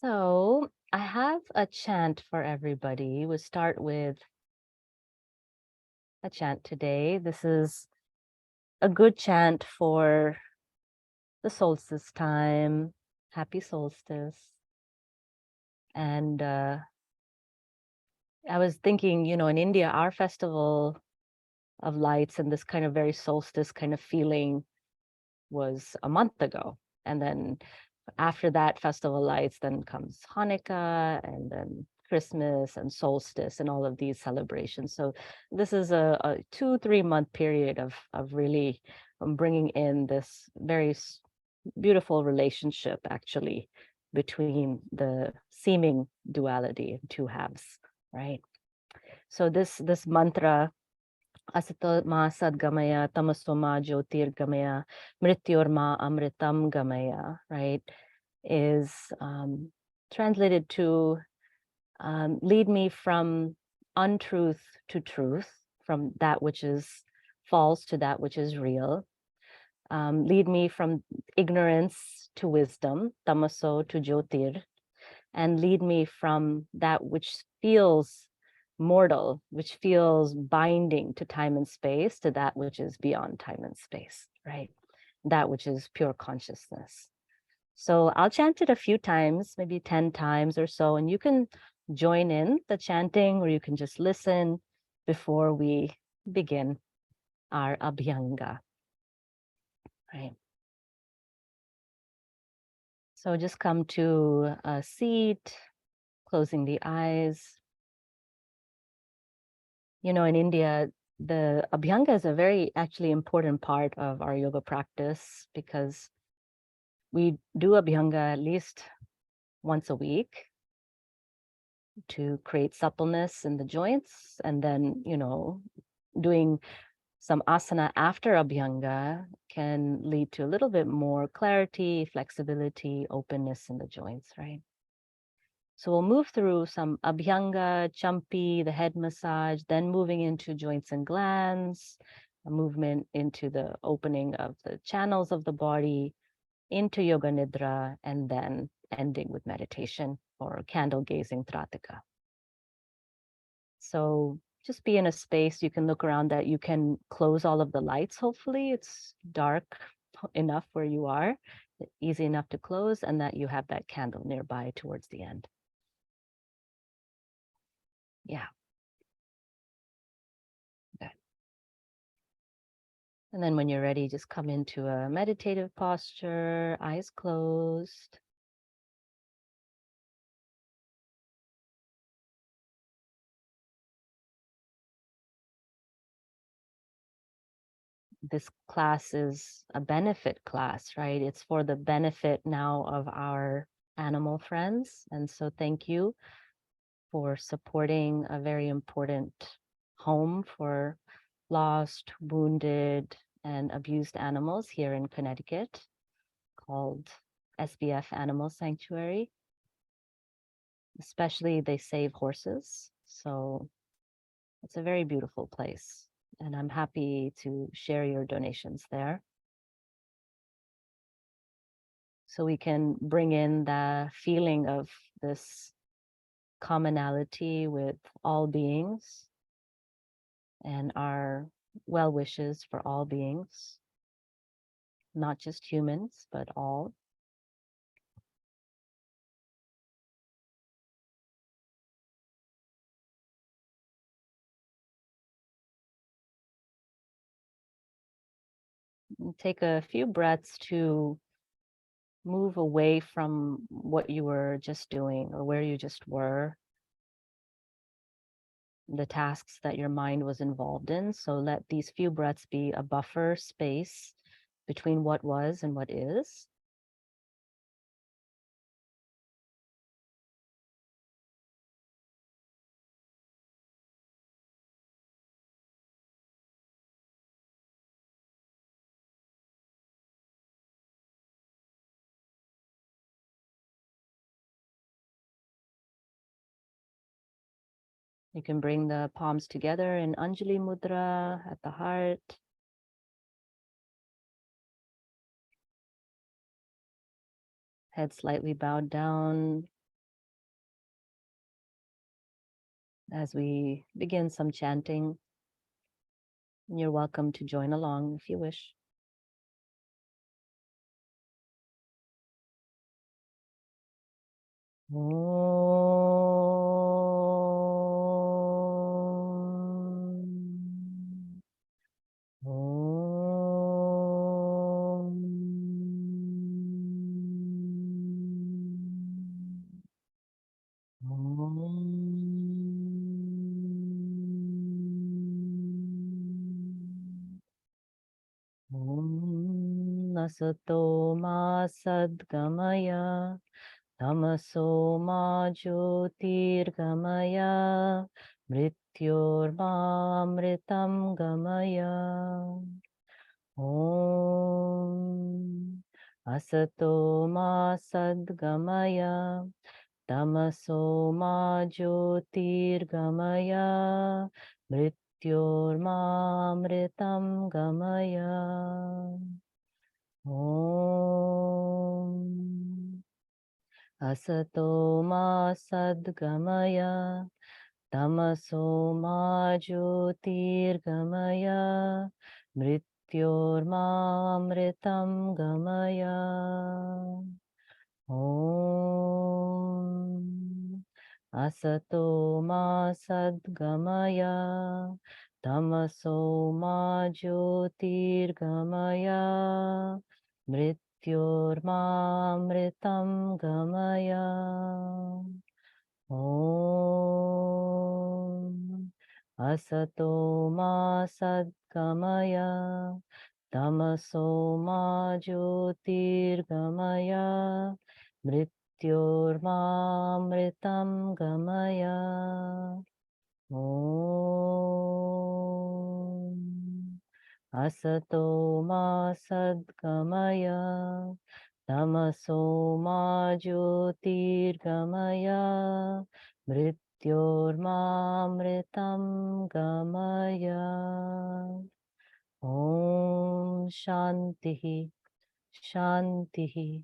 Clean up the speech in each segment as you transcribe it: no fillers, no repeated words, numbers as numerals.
So I have a chant for everybody. We'll start with a chant today. This is a good chant for the solstice time. Happy solstice. And I was thinking, in India, our festival of lights and this kind of very solstice kind of feeling was a month ago. And then after that festival lights, then comes Hanukkah and then Christmas and solstice and all of these celebrations. So this is a 2-3 month period of really bringing in this very beautiful relationship actually between the seeming duality in two halves, right? So this mantra Asatoma Sadgamaya, Tamasoma Jyotirgamaya, Mrityorma Amritam Gamaya, right, is translated to lead me from untruth to truth, from that which is false to that which is real. Lead me from ignorance to wisdom, tamaso to jyotir, and lead me from that which feels mortal, which feels binding to time and space, to that which is beyond time and space, right? That which is pure consciousness. So I'll chant it a few times, maybe 10 times or so, and you can join in the chanting or you can just listen before we begin our Abhyanga, right? So just come to a seat, closing the eyes. In India, the Abhyanga is a very actually important part of our yoga practice because we do Abhyanga at least once a week to create suppleness in the joints. And then, doing some asana after Abhyanga can lead to a little bit more clarity, flexibility, openness in the joints, right? So we'll move through some Abhyanga, Champi, the head massage, then moving into joints and glands, a movement into the opening of the channels of the body, into Yoga Nidra, and then ending with meditation or candle gazing Tratika. So just be in a space you can look around that you can close all of the lights. Hopefully it's dark enough where you are, easy enough to close, and that you have that candle nearby towards the end. Yeah. Good. And then when you're ready, just come into a meditative posture, eyes closed. This class is a benefit class, right? It's for the benefit now of our animal friends. And so thank you for supporting a very important home for lost, wounded, and abused animals here in Connecticut called SBF Animal Sanctuary. Especially they save horses. So it's a very beautiful place. And I'm happy to share your donations there. So we can bring in the feeling of this commonality with all beings and our well wishes for all beings, not just humans, but all. And take a few breaths to move away from what you were just doing or where you just were, the tasks that your mind was involved in. So let these few breaths be a buffer space between what was and what is. You can bring the palms together in Anjali Mudra at the heart. Head slightly bowed down, as we begin some chanting. You're welcome to join along if you wish. Nasato ma sadgamaya tamaso ma jyotirgamaya mrityorma amritam gamaya. Om asato ma sadgamaya tamaso ma jyotirgamaya mrityorma amritam gamaya. Om asato ma sadgamaya tamaso ma jyotirgamaya mrityorma amritam gamaya. Om asato ma sadgamaya tamaso ma jyotirgamaya mrityorma amritam gamaya. Om asato ma sadgamaya tamaso ma jyotirgamaya mrityorma amritam gamaya. Om asato ma sadgamaya tamaso ma jyotirgamaya mrityorma amritam gamaya. Om Shantihi, Shantihi,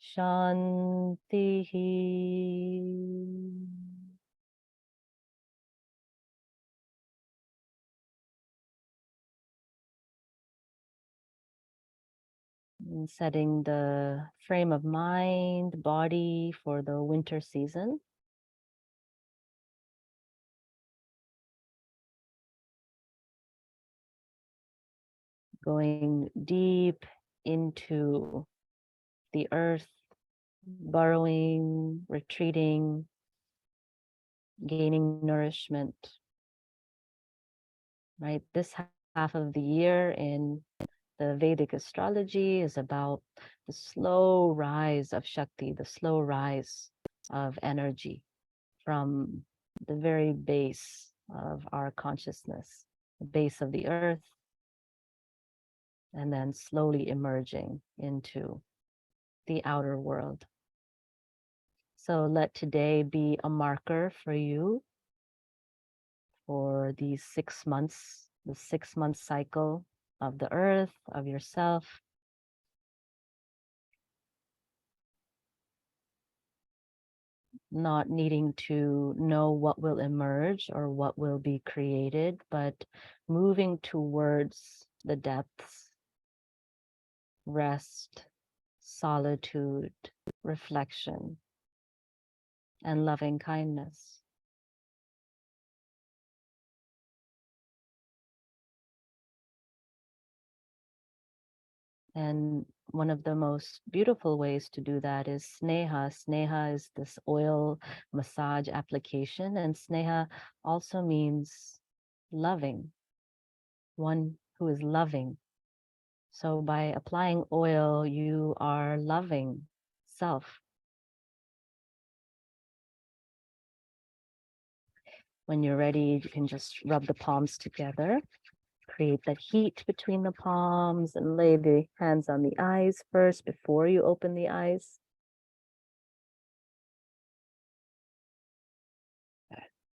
Shantihi. And setting the frame of mind, body for the winter season. Going deep into the earth, burrowing, retreating, gaining nourishment, right? This half of the year in the Vedic astrology is about the slow rise of Shakti, the slow rise of energy from the very base of our consciousness, the base of the earth, and then slowly emerging into the outer world. So let today be a marker for you for these 6 months, the 6-month cycle of the earth, of yourself. Not needing to know what will emerge or what will be created, but moving towards the depths, rest, solitude, reflection, and loving kindness. And one of the most beautiful ways to do that is sneha. Sneha is this oil massage application, and sneha also means loving, one who is loving. So by applying oil, you are loving self. When you're ready, you can just rub the palms together, create that heat between the palms, and lay the hands on the eyes first before you open the eyes.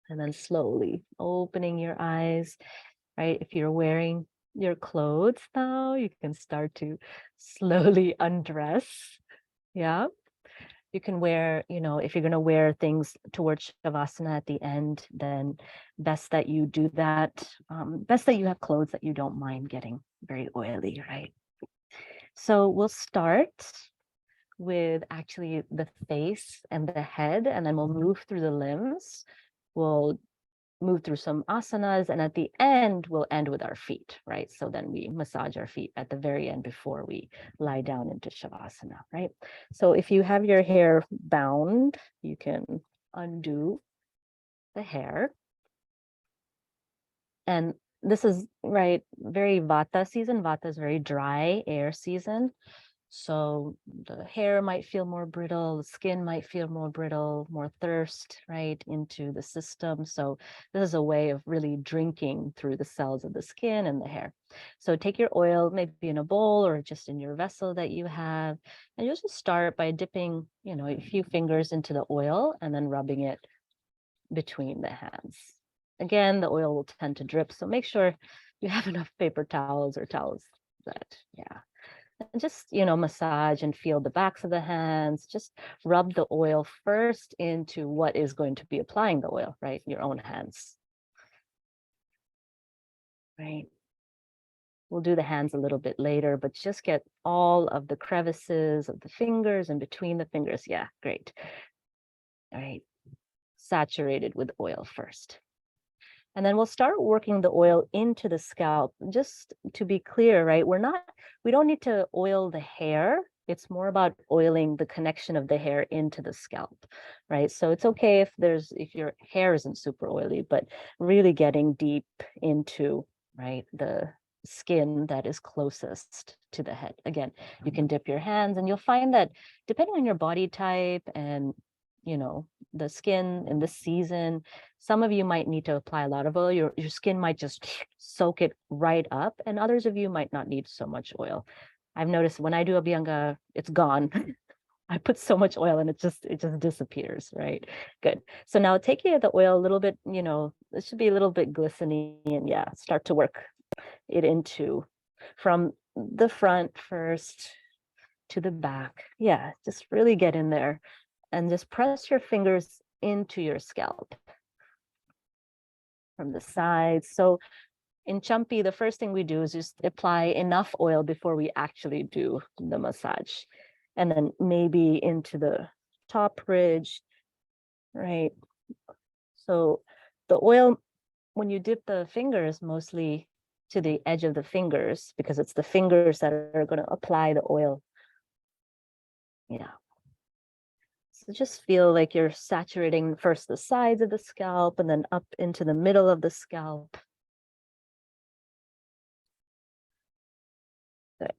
And then slowly opening your eyes, right? If you're wearing your clothes now, you can start to slowly undress. Yeah. You can wear, if you're going to wear things towards Shavasana at the end, then best that you do that. Best that you have clothes that you don't mind getting very oily, right? So we'll start with actually the face and the head, and then we'll move through the limbs. We'll move through some asanas, and at the end, we'll end with our feet, right? So then we massage our feet at the very end before we lie down into Shavasana, right? So if you have your hair bound, you can undo the hair. And this is, right, very Vata season. Vata is very dry air season. So the hair might feel more brittle, the skin might feel more brittle, more thirst, right, into the system. So this is a way of really drinking through the cells of the skin and the hair. So take your oil, maybe in a bowl or just in your vessel that you have, and you'll just start by dipping, a few fingers into the oil and then rubbing it between the hands. Again, the oil will tend to drip, so make sure you have enough paper towels or towels that, and just, massage and feel the backs of the hands. Just rub the oil first into what is going to be applying the oil, right? Your own hands. Right. We'll do the hands a little bit later, but just get all of the crevices of the fingers and between the fingers. Yeah, great. All right. Saturated with oil first. And then we'll start working the oil into the scalp. Just to be clear, right? We don't need to oil the hair. It's more about oiling the connection of the hair into the scalp, right? So it's okay if your hair isn't super oily, but really getting deep into, right, the skin that is closest to the head. Again, you can dip your hands, and you'll find that depending on your body type and the skin in this season, some of you might need to apply a lot of oil. Your skin might just soak it right up, and others of you might not need so much oil. I've noticed when I do Abhyanga, it's gone. I put so much oil and it just disappears, right? Good. So now take the oil a little bit, it should be a little bit glistening, and start to work it into from the front first to the back. Yeah, just really get in there and just press your fingers into your scalp from the sides. So in Champi, the first thing we do is just apply enough oil before we actually do the massage. And then maybe into the top ridge, right? So the oil, when you dip the fingers, mostly to the edge of the fingers, because it's the fingers that are going to apply the oil. Yeah. So just feel like you're saturating first the sides of the scalp and then up into the middle of the scalp. Good.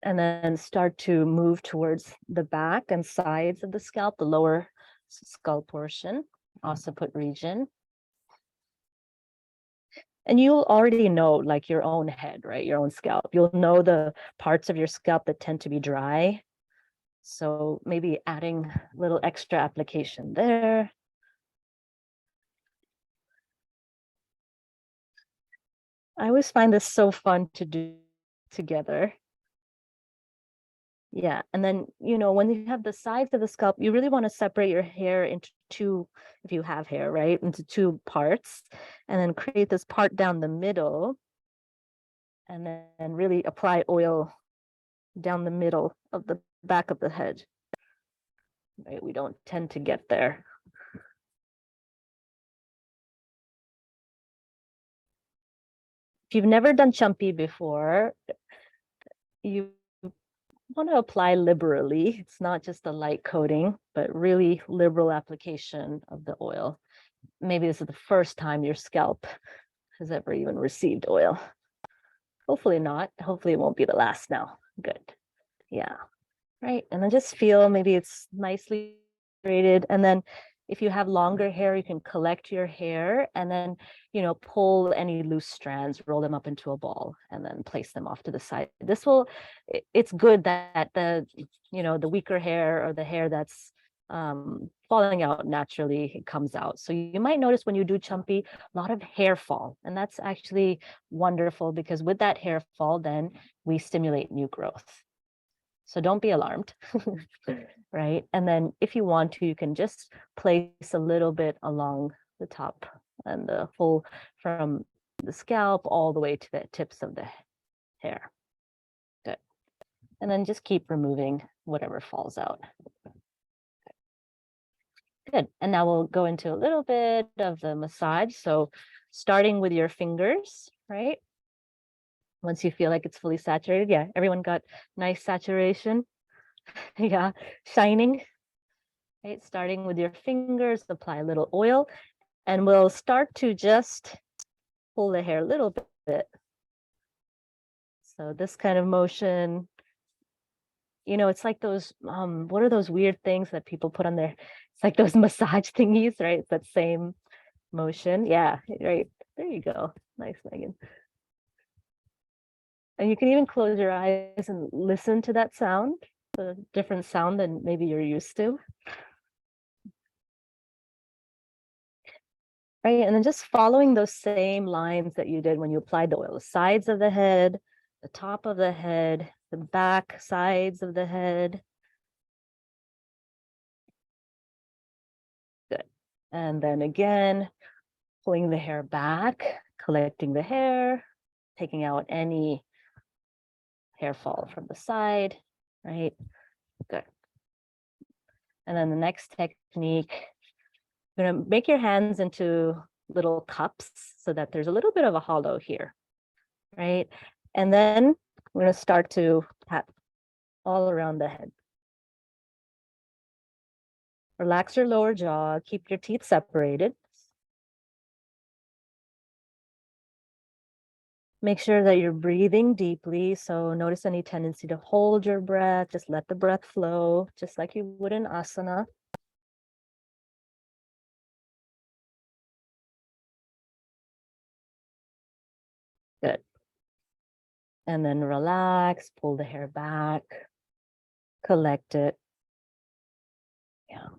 And then start to move towards the back and sides of the scalp, the lower skull portion, occiput region. And you'll already know, like, your own head, right? Your own scalp. You'll know the parts of your scalp that tend to be dry. So maybe adding a little extra application there. I always find this so fun to do together. Yeah. And then, when you have the sides of the scalp, you really want to separate your hair into two, if you have hair, right? Into two parts, and then create this part down the middle, and then really apply oil down the middle of the back of the head. Right? We don't tend to get there. If you've never done Champi before, you want to apply liberally. It's not just a light coating, but really liberal application of the oil. Maybe this is the first time your scalp has ever even received oil. Hopefully not. Hopefully it won't be the last now. Good. Yeah. Right. And then just feel maybe it's nicely braided. And then if you have longer hair, you can collect your hair and then, pull any loose strands, roll them up into a ball, and then place them off to the side. It's good that the weaker hair or the hair that's falling out naturally, it comes out. So you might notice when you do Champi, a lot of hair fall. And that's actually wonderful, because with that hair fall, then we stimulate new growth. So don't be alarmed, right? And then if you want to, you can just place a little bit along the top and the full, from the scalp all the way to the tips of the hair. Good. And then just keep removing whatever falls out. Good. And now we'll go into a little bit of the massage. So starting with your fingers, right? Once you feel like it's fully saturated. Yeah, everyone got nice saturation. Yeah, shining. Right, starting with your fingers, apply a little oil, and we'll start to just pull the hair a little bit. So this kind of motion, you know, it's like those, what are those weird things that people put on their, it's like those massage thingies, right? It's that same motion. Yeah, right. There you go. Nice, Megan. And you can even close your eyes and listen to that sound, the different sound than maybe you're used to. Right, and then just following those same lines that you did when you applied the oil, the sides of the head, the top of the head, the back sides of the head. Good. And then again, pulling the hair back, collecting the hair, taking out any hair fall from the side, right? Good. And then the next technique, you're gonna make your hands into little cups so that there's a little bit of a hollow here, right? And then we're gonna start to pat all around the head. Relax your lower jaw, keep your teeth separated. Make sure that you're breathing deeply. So notice any tendency to hold your breath, just let the breath flow, just like you would in asana. Good. And then relax, pull the hair back, collect it. Yeah.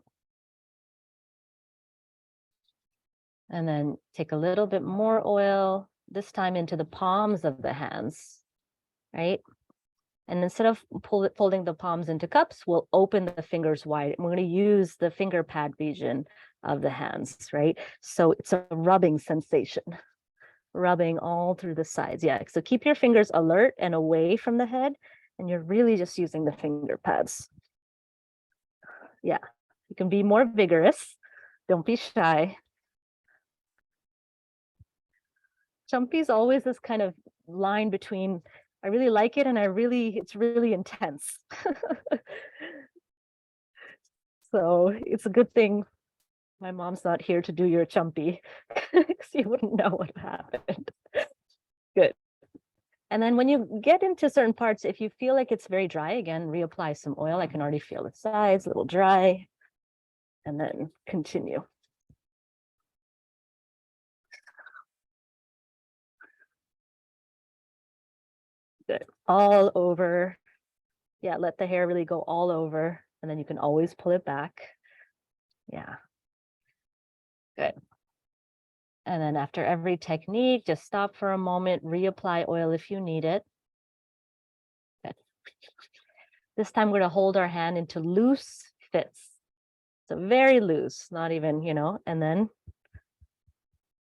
And then take a little bit more oil, this time into the palms of the hands, right? And instead of folding the palms into cups, we'll open the fingers wide. And we're going to use the finger pad region of the hands, right? So it's a rubbing sensation, rubbing all through the sides. Yeah, so keep your fingers alert and away from the head. And you're really just using the finger pads. Yeah, you can be more vigorous. Don't be shy. Champi is always this kind of line between I really like it and it's really intense. So it's a good thing my mom's not here to do your champi because you wouldn't know what happened. Good. And then when you get into certain parts, if you feel like it's very dry, again, reapply some oil. I can already feel the sides, a little dry, and then continue. Good. All over. Yeah, let the hair really go all over, and then you can always pull it back. Yeah. Good. And then after every technique, just stop for a moment, reapply oil if you need it. Good. This time we're going to hold our hand into loose fits. So very loose, not even, you know, and then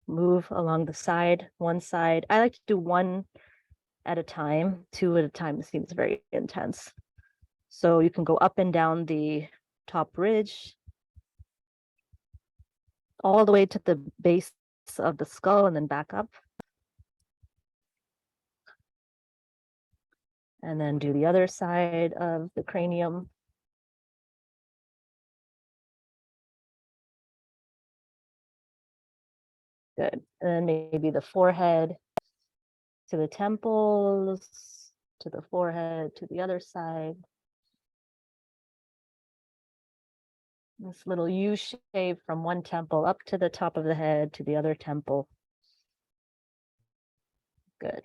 move along the side, one side. I like to do one at a time, two at a time. It seems very intense. So you can go up and down the top ridge, all the way to the base of the skull and then back up. And then do the other side of the cranium. Good. And then maybe the forehead to the temples, to the forehead, to the other side. This little U shape from one temple up to the top of the head to the other temple. Good.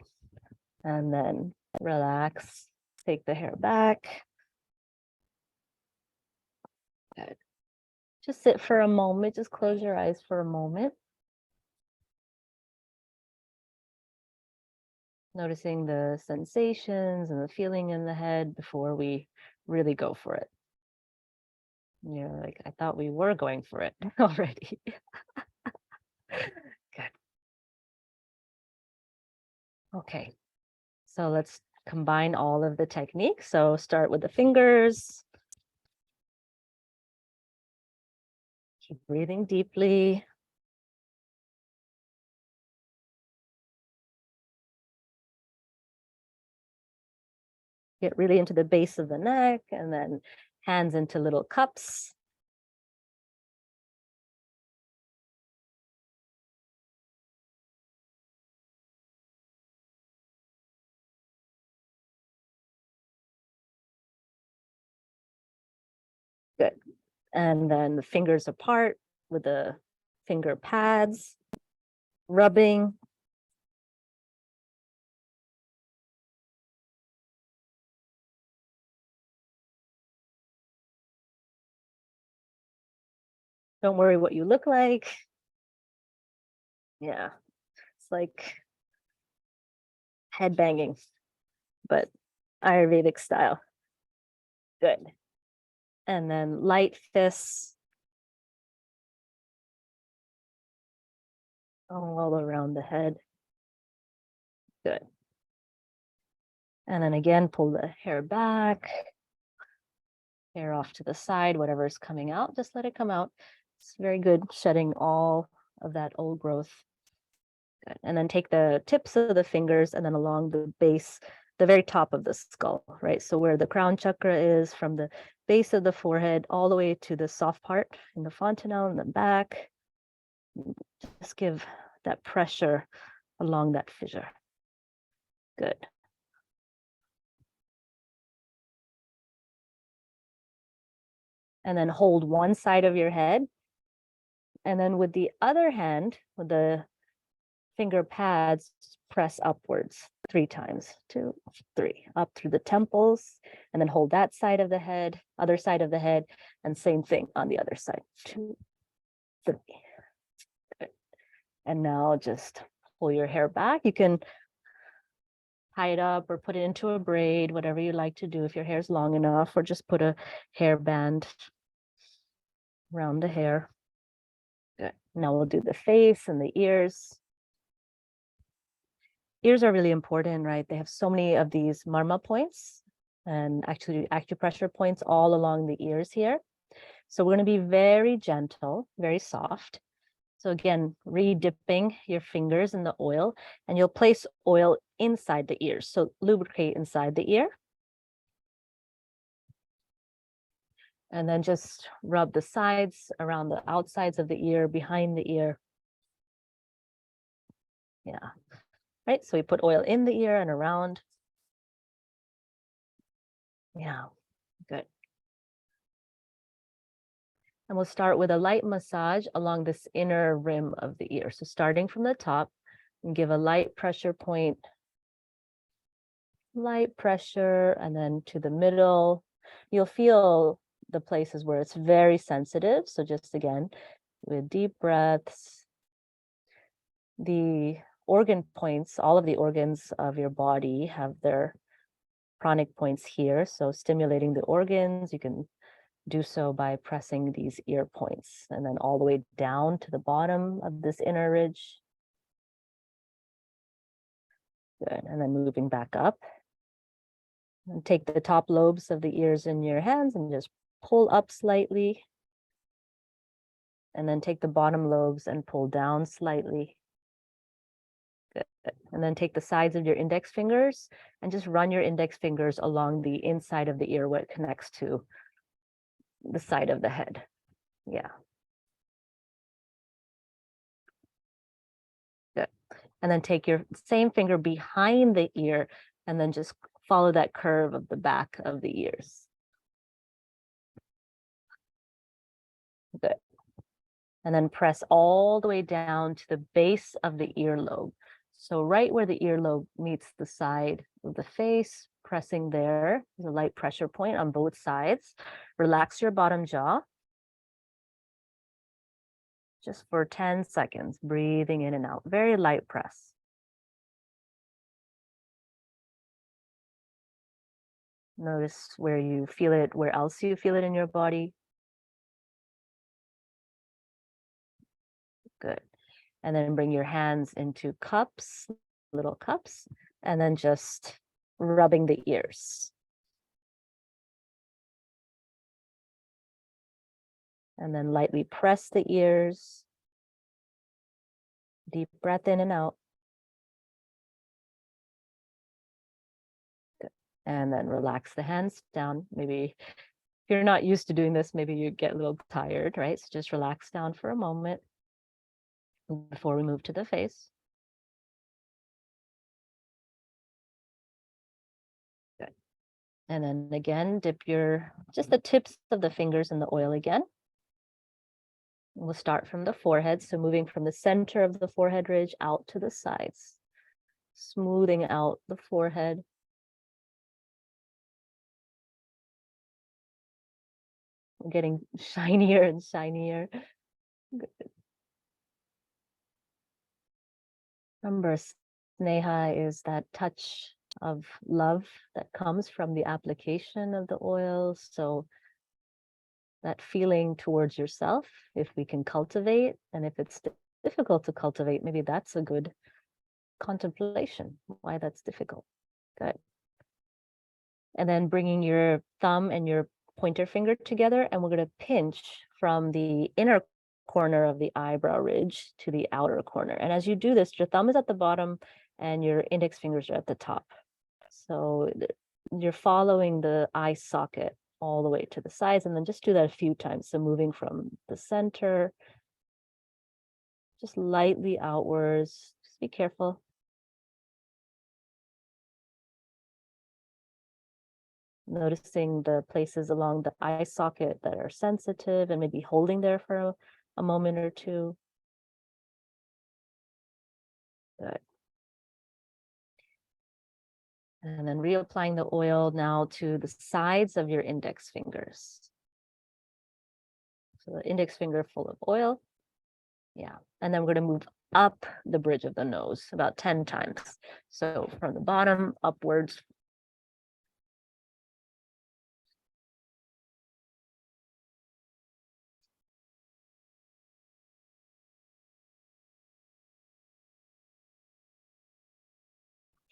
And then relax, take the hair back. Good. Just sit for a moment, just close your eyes for a moment. Noticing the sensations and the feeling in the head before we really go for it. And you're like, I thought we were going for it already. Good. Okay. So let's combine all of the techniques. So start with the fingers. Keep breathing deeply. Get really into the base of the neck, and then hands into little cups. Good. And then the fingers apart with the finger pads, rubbing. Don't worry what you look like. Yeah, it's like head banging, but Ayurvedic style. Good. And then light fists all around the head. Good. And then again, pull the hair back, hair off to the side, whatever's coming out, just let it come out. It's very good, shedding all of that old growth. Good. And then take the tips of the fingers and then along the base, the very top of the skull, right? So where the crown chakra is, from the base of the forehead all the way to the soft part in the fontanelle in the back. Just give that pressure along that fissure. Good. And then hold one side of your head. And then with the other hand, with the finger pads, press upwards 3 times. 2, 3, up through the temples, and then hold that side of the head, other side of the head, and same thing on the other side. 2, 3. Good. And now just pull your hair back. You can tie it up or put it into a braid, whatever you like to do if your hair is long enough, or just put a hairband around the hair. Good. Now we'll do the face and the ears. Ears are really important, right? They have so many of these marma points and actually acupressure points all along the ears here. So we're going to be very gentle, very soft. So again, re-dipping your fingers in the oil, and you'll place oil inside the ears. So lubricate inside the ear. And then just rub the sides, around the outsides of the ear, behind the ear. Yeah. Right. So we put oil in the ear and around. Yeah. Good. And we'll start with a light massage along this inner rim of the ear. So starting from the top, and give a light pressure point, light pressure, and then to the middle. You'll feel the places where it's very sensitive. So just again, with deep breaths, the organ points, all of the organs of your body have their pranic points here. So stimulating the organs, you can do so by pressing these ear points, and then all the way down to the bottom of this inner ridge. Good. And then moving back up. And take the top lobes of the ears in your hands and just pull up slightly. And then take the bottom lobes and pull down slightly. Good. And then take the sides of your index fingers and just run your index fingers along the inside of the ear where it connects to the side of the head. Yeah. Good. And then take your same finger behind the ear and then just follow that curve of the back of the ears. Good. And then press all the way down to the base of the earlobe. So right where the earlobe meets the side of the face, pressing there, there's a light pressure point on both sides. Relax your bottom jaw. Just for 10 seconds, breathing in and out. Very light press. Notice where you feel it, where else you feel it in your body. Good. And then bring your hands into cups, little cups, and then just rubbing the ears. And then lightly press the ears. Deep breath in and out. Good. And then relax the hands down. Maybe if you're not used to doing this, maybe you get a little tired, right? So just relax down for a moment before we move to the face. Good. And then again, dip just the tips of the fingers in the oil again. We'll start from the forehead. So moving from the center of the forehead ridge out to the sides, smoothing out the forehead. Getting shinier and shinier. Good. Remember, sneha is that touch of love that comes from the application of the oil. So that feeling towards yourself, if we can cultivate, and if it's difficult to cultivate, maybe that's a good contemplation, why that's difficult. Good. And then bringing your thumb and your pointer finger together, and we're going to pinch from the inner corner of the eyebrow ridge to the outer corner. And as you do this, your thumb is at the bottom and your index fingers are at the top. So you're following the eye socket all the way to the sides, and then just do that a few times. So moving from the center, just lightly outwards, just be careful. Noticing the places along the eye socket that are sensitive and maybe holding there for a moment or two. Good. And then reapplying the oil now to the sides of your index fingers. So the index finger full of oil. Yeah. And then we're going to move up the bridge of the nose about 10 times. So from the bottom upwards.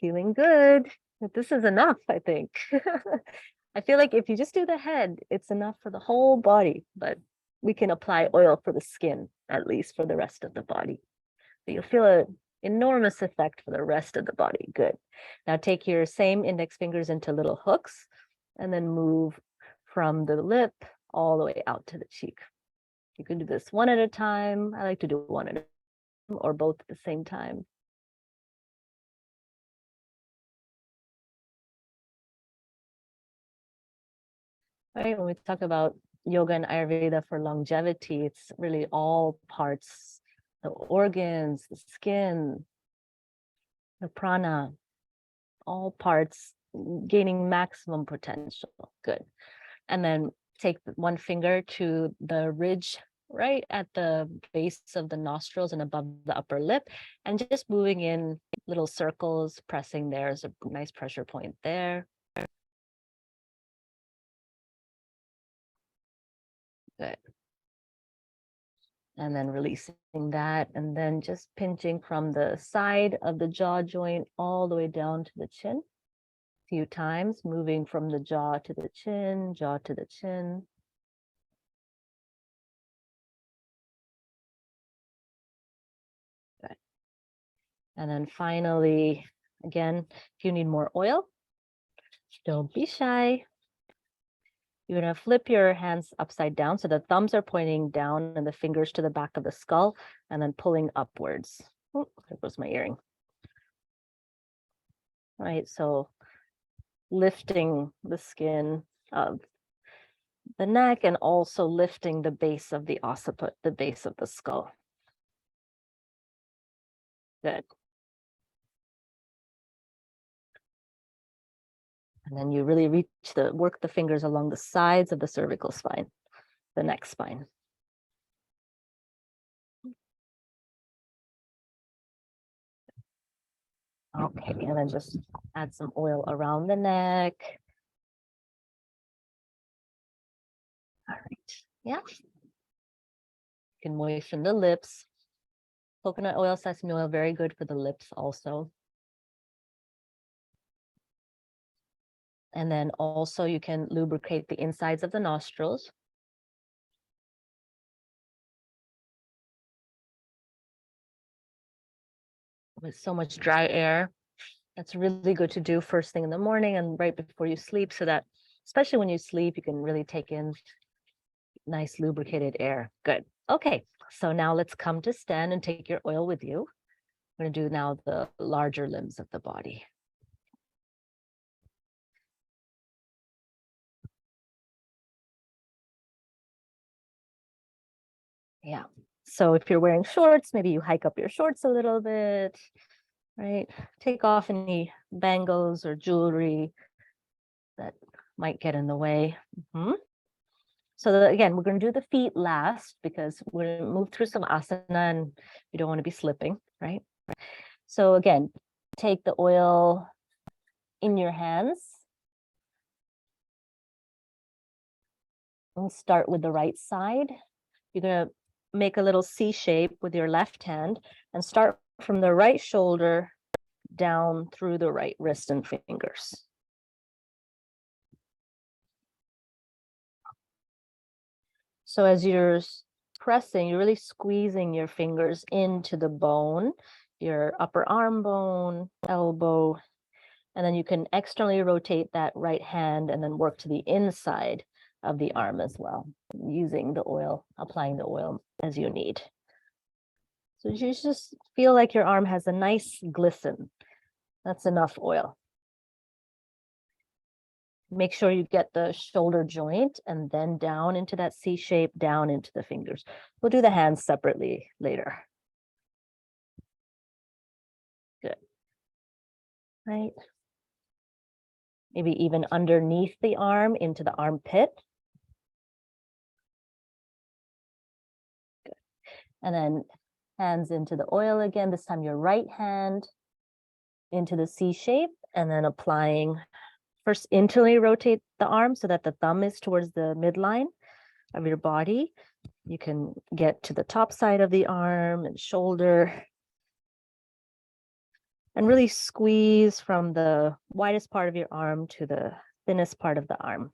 Feeling good. This is enough, I think. I feel like if you just do the head, it's enough for the whole body, but we can apply oil for the skin, at least for the rest of the body. But you'll feel an enormous effect for the rest of the body. Good. Now take your same index fingers into little hooks and then move from the lip all the way out to the cheek. You can do this one at a time. I like to do one at a time or both at the same time. Right, when we talk about yoga and Ayurveda for longevity, it's really all parts, the organs, the skin, the prana, all parts gaining maximum potential. Good. And then take one finger to the ridge right at the base of the nostrils and above the upper lip, and just moving in little circles, pressing there is a nice pressure point there. Good. And then releasing that, and then just pinching from the side of the jaw joint all the way down to the chin. A few times, moving from the jaw to the chin, jaw to the chin. Good. And then finally, again, if you need more oil, don't be shy. You're going to flip your hands upside down. So the thumbs are pointing down and the fingers to the back of the skull, and then pulling upwards. Oh, there goes my earring. All right, so lifting the skin of the neck and also lifting the base of the occiput, the base of the skull. Good. And then you really work the fingers along the sides of the cervical spine, the neck spine. Okay, and then just add some oil around the neck. Yeah. You can moisten the lips. Coconut oil, sesame oil, very good for the lips also. And then also you can lubricate the insides of the nostrils. With so much dry air, that's really good to do first thing in the morning and right before you sleep, so that especially when you sleep, you can really take in nice lubricated air. Good. Okay, so now let's come to stand and take your oil with you. I'm going to do now the larger limbs of the body. Yeah. So if you're wearing shorts, maybe you hike up your shorts a little bit, right? Take off any bangles or jewelry that might get in the way. So again, we're going to do the feet last because we're going to move through some asana and we don't want to be slipping, right? So again, take the oil in your hands. And start with the right side. You're going to make a little C shape with your left hand and start from the right shoulder down through the right wrist and fingers. So as you're pressing, you're really squeezing your fingers into the bone, your upper arm bone, elbow, and then you can externally rotate that right hand and then work to the inside of the arm as well, using the oil, applying the oil as you need. So you just feel like your arm has a nice glisten. That's enough oil. Make sure you get the shoulder joint and then down into that C shape, down into the fingers. We'll do the hands separately later. Good. Right. Maybe even underneath the arm into the armpit. Good. And then hands into the oil again. This time your right hand into the C shape and then applying. First, internally rotate the arm so that the thumb is towards the midline of your body. You can get to the top side of the arm and shoulder. And really squeeze from the widest part of your arm to the thinnest part of the arm,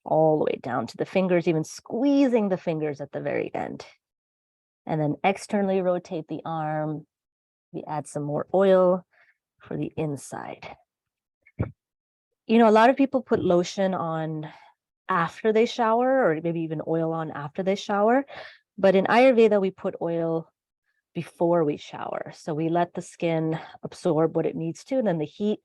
all the way down to the fingers, even squeezing the fingers at the very end. And then externally rotate the arm. We add some more oil for the inside. You know, a lot of people put lotion on after they shower, or maybe even oil on after they shower. But in Ayurveda, we put oil before we shower. So we let the skin absorb what it needs to, and then the heat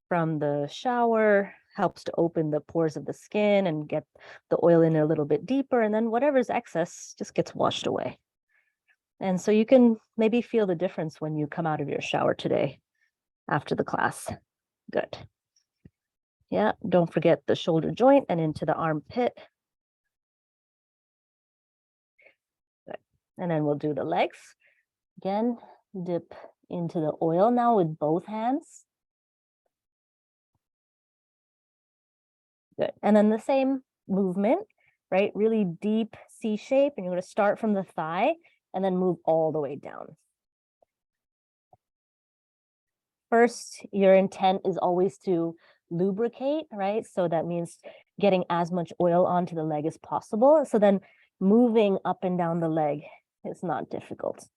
from the shower helps to open the pores of the skin and get the oil in a little bit deeper, and then whatever's excess just gets washed away. And so you can maybe feel the difference when you come out of your shower today after the class. Good. Yeah, don't forget the shoulder joint and into the armpit. Good. And then we'll do the legs. Again, dip into the oil now with both hands. Good. And then the same movement, right? Really deep C shape, and you're going to start from the thigh and then move all the way down. First, your intent is always to lubricate, right? So that means getting as much oil onto the leg as possible. So then moving up and down the leg is not difficult.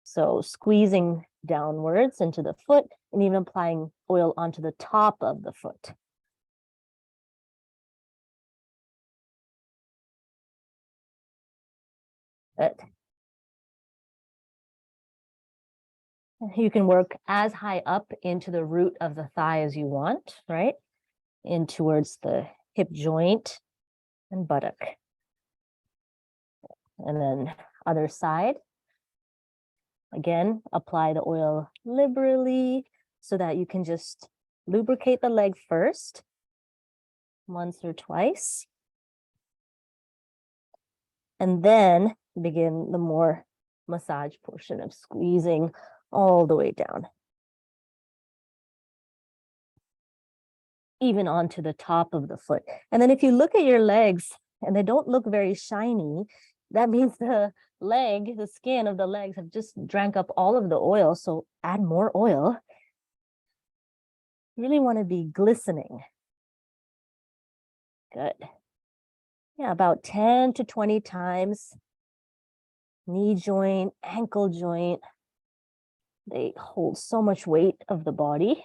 So squeezing downwards into the foot and even applying oil onto the top of the foot. Good. You can work as high up into the root of the thigh as you want, right? In towards the hip joint and buttock. And then other side. Again, apply the oil liberally so that you can just lubricate the leg first, once or twice. And then begin the more massage portion of squeezing all the way down. Even onto the top of the foot. And then if you look at your legs and they don't look very shiny, that means the skin of the legs have just drank up all of the oil. So add more oil. You really want to be glistening. Good. Yeah, about 10 to 20 times. Knee joint, ankle joint. They hold so much weight of the body.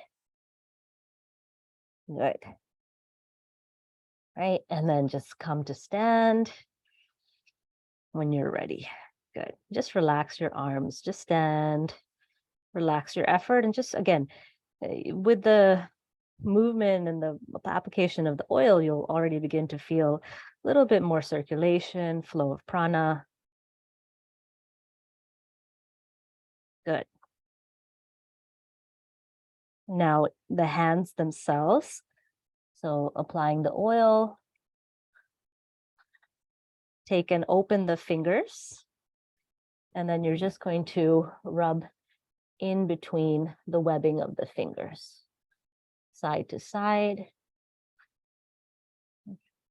Good. Right, and then just come to stand when you're ready. Good. Just relax your arms, just stand, relax your effort, and just, again, with the movement and the application of the oil, you'll already begin to feel a little bit more circulation, flow of prana. Good. Now, the hands themselves. So applying the oil, take and open the fingers, and then you're just going to rub in between the webbing of the fingers, side to side.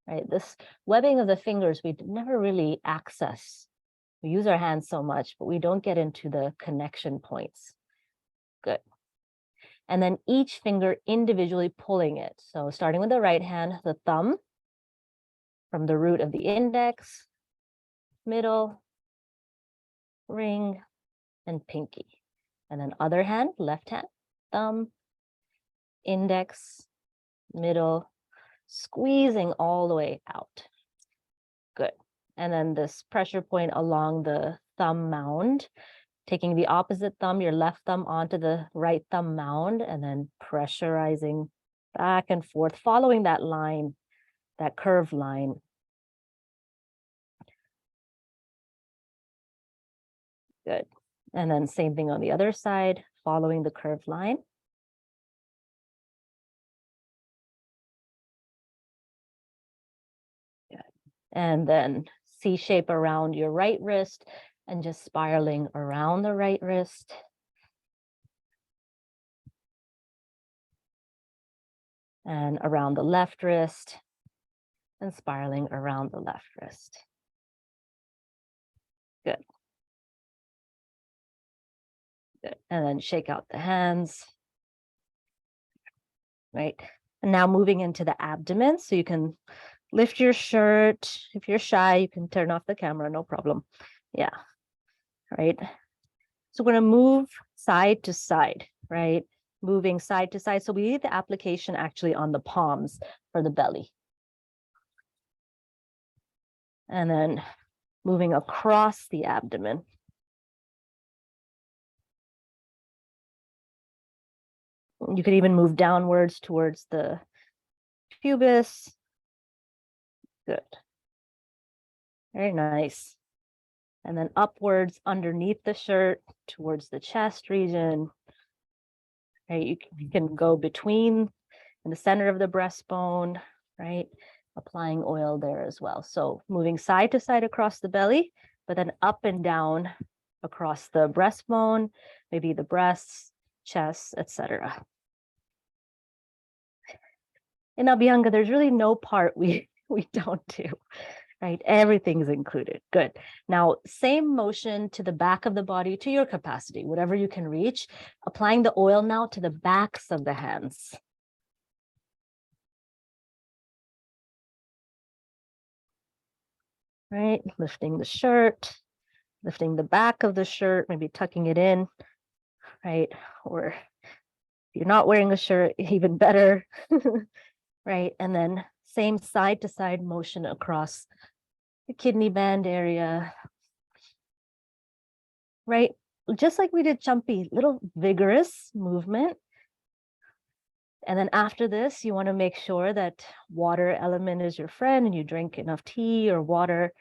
Right, this webbing of the fingers, we never really access. We use our hands so much, but we don't get into the connection points. Good. And then each finger individually pulling it. So starting with the right hand, the thumb from the root of the index, middle, ring, and pinky. And then other hand, left hand, thumb, index, middle, squeezing all the way out. Good. And then this pressure point along the thumb mound, taking the opposite thumb, your left thumb, onto the right thumb mound, and then pressurizing back and forth, following that line, that curved line. Good. And then same thing on the other side, following the curved line. Good. And then C shape around your right wrist and just spiraling around the right wrist. And around the left wrist and spiraling around the left wrist. Good. Good. And then shake out the hands. Right. And now moving into the abdomen. So you can lift your shirt. If you're shy, you can turn off the camera, no problem. Yeah. Right. So we're going to move side to side, right? Moving side to side. So we need the application actually on the palms for the belly. And then moving across the abdomen. You could even move downwards towards the pubis. Good. Very nice. And then upwards underneath the shirt towards the chest region. Right, you can go between in the center of the breastbone, right? Applying oil there as well. So moving side to side across the belly, but then up and down across the breastbone, maybe the breasts, chest, etc. In Abhyanga, there's really no part we don't do, right? Everything's included. Good. Now, same motion to the back of the body, to your capacity, whatever you can reach. Applying the oil now to the backs of the hands. Right, lifting the shirt, lifting the back of the shirt, maybe tucking it in, right? Or if you're not wearing a shirt, even better, right? And then same side to side motion across the kidney band area, right? Just like we did Champi, little vigorous movement. And then after this, you want to make sure that water element is your friend and you drink enough tea or water,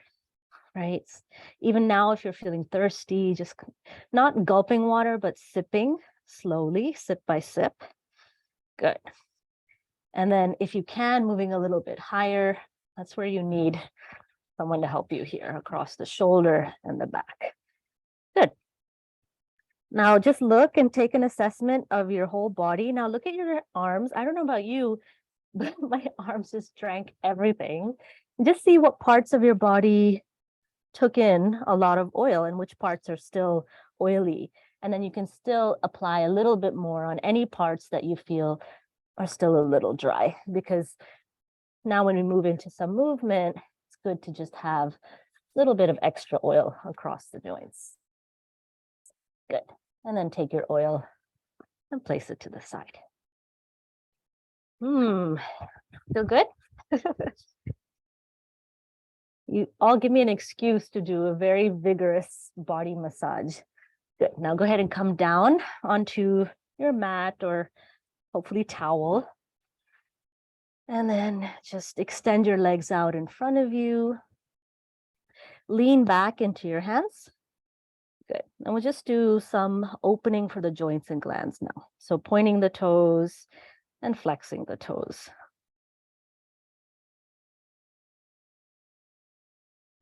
right? Even now, if you're feeling thirsty, just not gulping water, but sipping slowly, sip by sip. Good. And then if you can, moving a little bit higher, that's where you need someone to help you here across the shoulder and the back. Good. Now just look and take an assessment of your whole body. Now look at your arms. I don't know about you, but my arms just drank everything. Just see what parts of your body took in a lot of oil and which parts are still oily. And then you can still apply a little bit more on any parts that you feel are still a little dry, because now when we move into some movement, it's good to just have a little bit of extra oil across the joints. Good. And then take your oil and place it to the side. Feel good? You all give me an excuse to do a very vigorous body massage. Good. Now go ahead and come down onto your mat or hopefully towel. And then just extend your legs out in front of you. Lean back into your hands. Good. And we'll just do some opening for the joints and glands now. So pointing the toes and flexing the toes.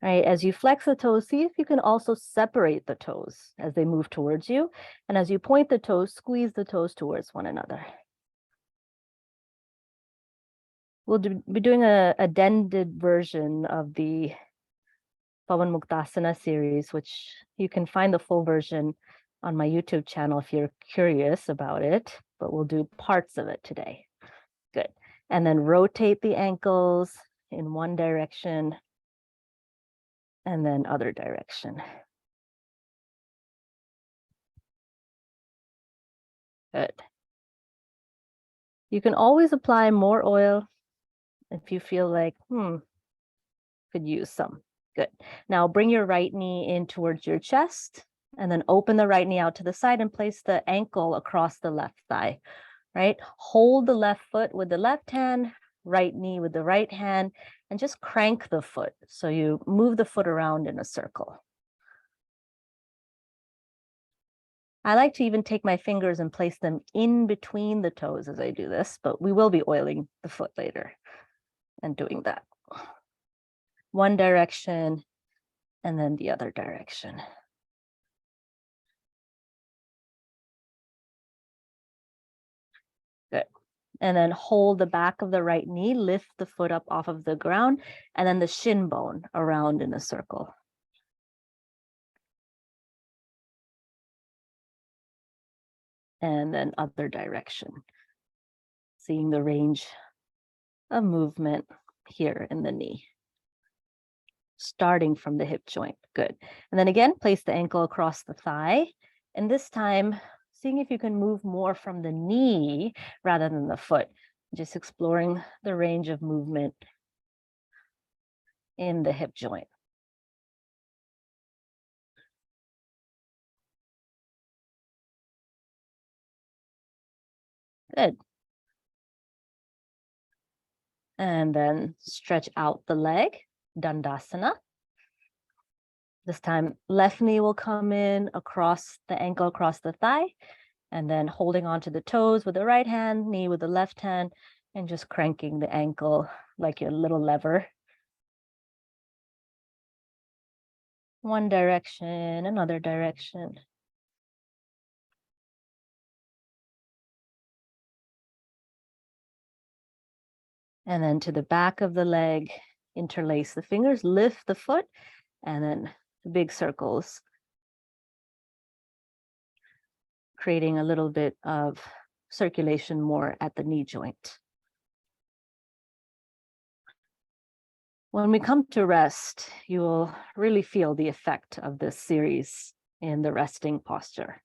All right, as you flex the toes, see if you can also separate the toes as they move towards you. And as you point the toes, squeeze the toes towards one another. We'll be doing a dented version of the Pavan Muktasana series, which you can find the full version on my YouTube channel if you're curious about it, but we'll do parts of it today. Good. And then rotate the ankles in one direction and then other direction. Good. You can always apply more oil if you feel like, could use some. Good. Now bring your right knee in towards your chest and then open the right knee out to the side and place the ankle across the left thigh, right? Hold the left foot with the left hand, right knee with the right hand, and just crank the foot. So you move the foot around in a circle. I like to even take my fingers and place them in between the toes as I do this, but we will be oiling the foot later and doing that. One direction and then the other direction. Good. And then hold the back of the right knee, lift the foot up off of the ground, and then the shin bone around in a circle. And then other direction. Seeing the range of movement here in the knee. Starting from the hip joint. Good. And then again, place the ankle across the thigh. And this time, seeing if you can move more from the knee rather than the foot. Just exploring the range of movement in the hip joint. Good. And then stretch out the leg, Dandasana. This time, left knee will come in across the ankle, across the thigh, and then holding onto the toes with the right hand, knee with the left hand, and just cranking the ankle like your little lever. One direction, another direction. And then to the back of the leg, interlace the fingers, lift the foot, and then big circles, creating a little bit of circulation more at the knee joint. When we come to rest, you will really feel the effect of this series in the resting posture.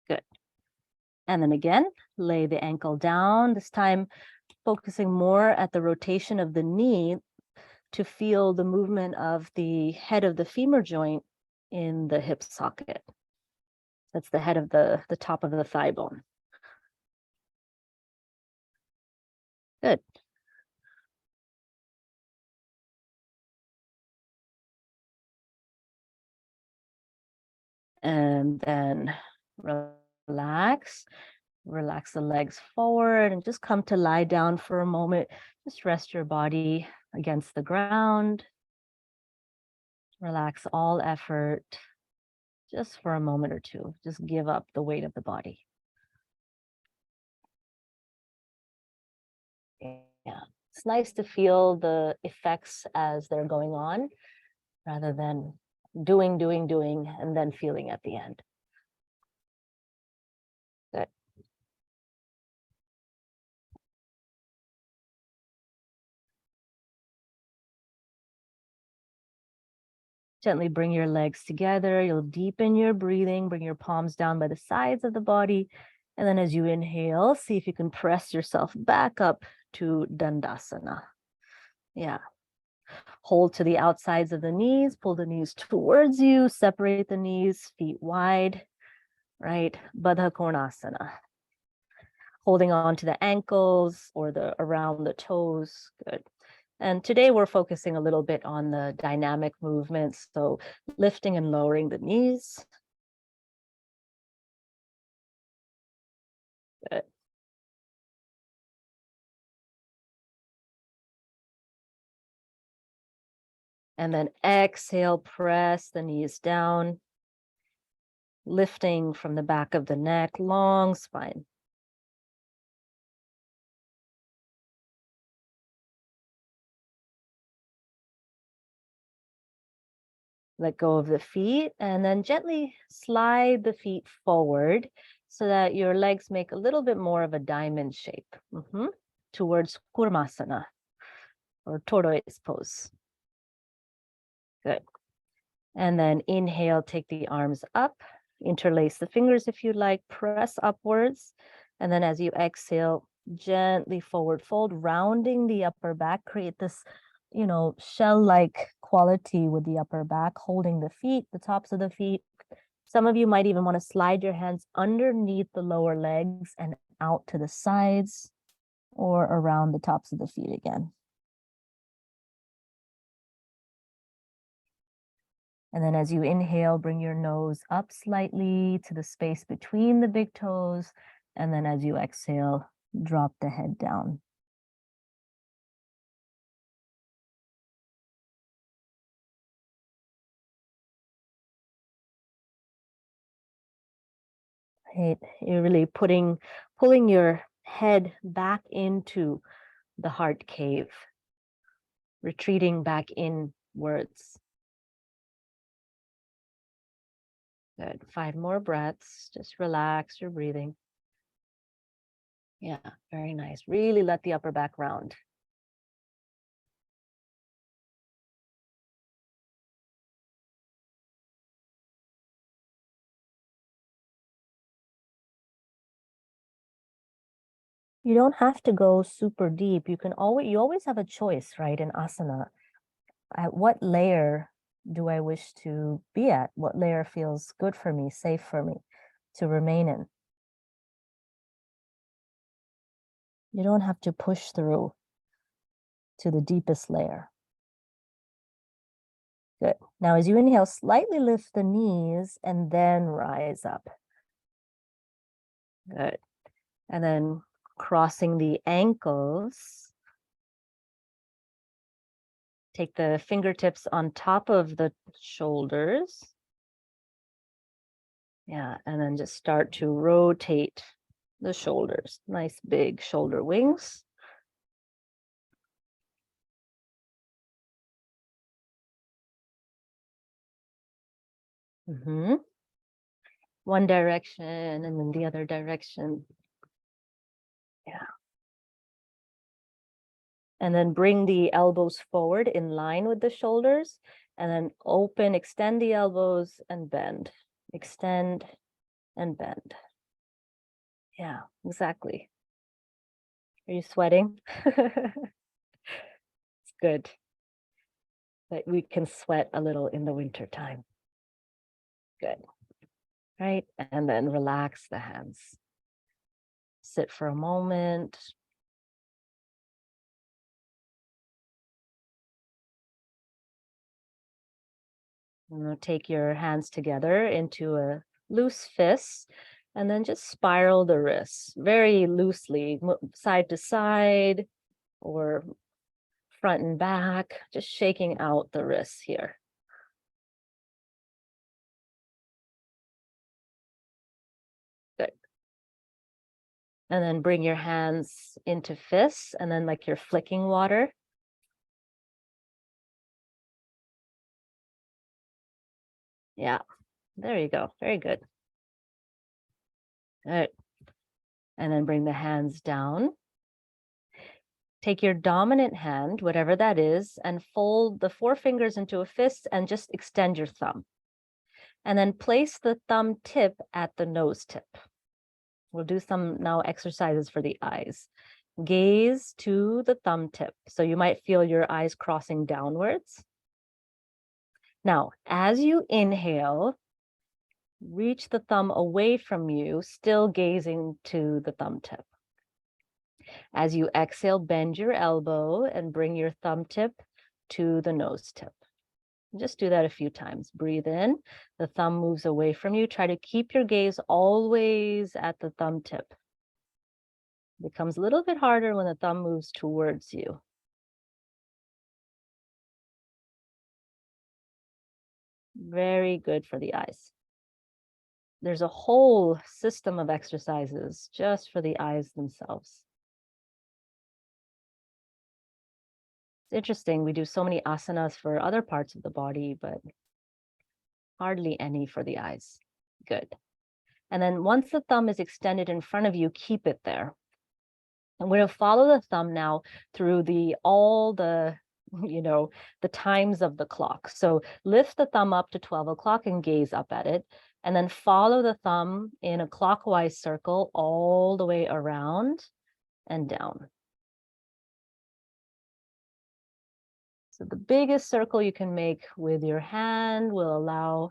Good. And then again, lay the ankle down, this time focusing more at the rotation of the knee to feel the movement of the head of the femur joint in the hip socket. That's the head of the top of the thigh bone. Good. And then relax the legs forward and just come to lie down for a moment. Just rest your body against the ground. Relax all effort just for a moment or two. Just give up the weight of the body. Yeah. It's nice to feel the effects as they're going on rather than doing, and then feeling at the end. Good. Gently bring your legs together. You'll deepen your breathing. Bring your palms down by the sides of the body. And then as you inhale, see if you can press yourself back up to Dandasana. Yeah. Hold to the outsides of the knees. Pull the knees towards you. Separate the knees, feet wide. Right? Baddha Konasana. Holding on to the ankles or around the toes. Good. And today we're focusing a little bit on the dynamic movements. So lifting and lowering the knees. Good. And then exhale, press the knees down. Lifting from the back of the neck, long spine. Let go of the feet and then gently slide the feet forward so that your legs make a little bit more of a diamond shape towards Kurmasana or tortoise pose. Good. And then inhale, take the arms up, interlace the fingers if you like, press upwards. And then as you exhale, gently forward fold, rounding the upper back, create this, shell-like quality with the upper back, holding the feet, the tops of the feet. Some of you might even want to slide your hands underneath the lower legs and out to the sides or around the tops of the feet again. And then as you inhale, bring your nose up slightly to the space between the big toes. And then as you exhale, drop the head down. Right. You're really pulling your head back into the heart cave, retreating back inwards. Good. 5 more breaths. Just relax your breathing. Yeah, very nice. Really let the upper back round. You don't have to go super deep. You always have a choice, right, in asana. At what layer do I wish to be at? What layer feels good for me, safe for me to remain in? You don't have to push through to the deepest layer. Good. Now, as you inhale, slightly lift the knees and then rise up. Good. And then crossing the ankles. Take the fingertips on top of the shoulders. Yeah, and then just start to rotate the shoulders. Nice big shoulder wings. One direction and then the other direction. Yeah. And then bring the elbows forward in line with the shoulders and then open, extend the elbows and bend. Extend and bend. Yeah, exactly. Are you sweating? It's good. But we can sweat a little in the winter time. Good. Right. And then relax the hands. Sit for a moment. Take your hands together into a loose fist and then just spiral the wrists very loosely, side to side or front and back, just shaking out the wrists here. Good. And then bring your hands into fists, and then like you're flicking water. Yeah, there you go. Very good. All right. And then bring the hands down. Take your dominant hand, whatever that is, and fold the four fingers into a fist and just extend your thumb. And then place the thumb tip at the nose tip. We'll do some now exercises for the eyes. Gaze to the thumb tip. So you might feel your eyes crossing downwards. Now, as you inhale, reach the thumb away from you, still gazing to the thumb tip. As you exhale, bend your elbow and bring your thumb tip to the nose tip. Just do that a few times. Breathe in, the thumb moves away from you. Try to keep your gaze always at the thumb tip. It becomes a little bit harder when the thumb moves towards you. Very good for the eyes. There's a whole system of exercises just for the eyes themselves. It's interesting, we do so many asanas for other parts of the body, but hardly any for the eyes. Good. And then once the thumb is extended in front of you, keep it there. And we're going to follow the thumb now through all the times of the clock. So lift the thumb up to 12 o'clock and gaze up at it. And then follow the thumb in a clockwise circle all the way around and down. So the biggest circle you can make with your hand will allow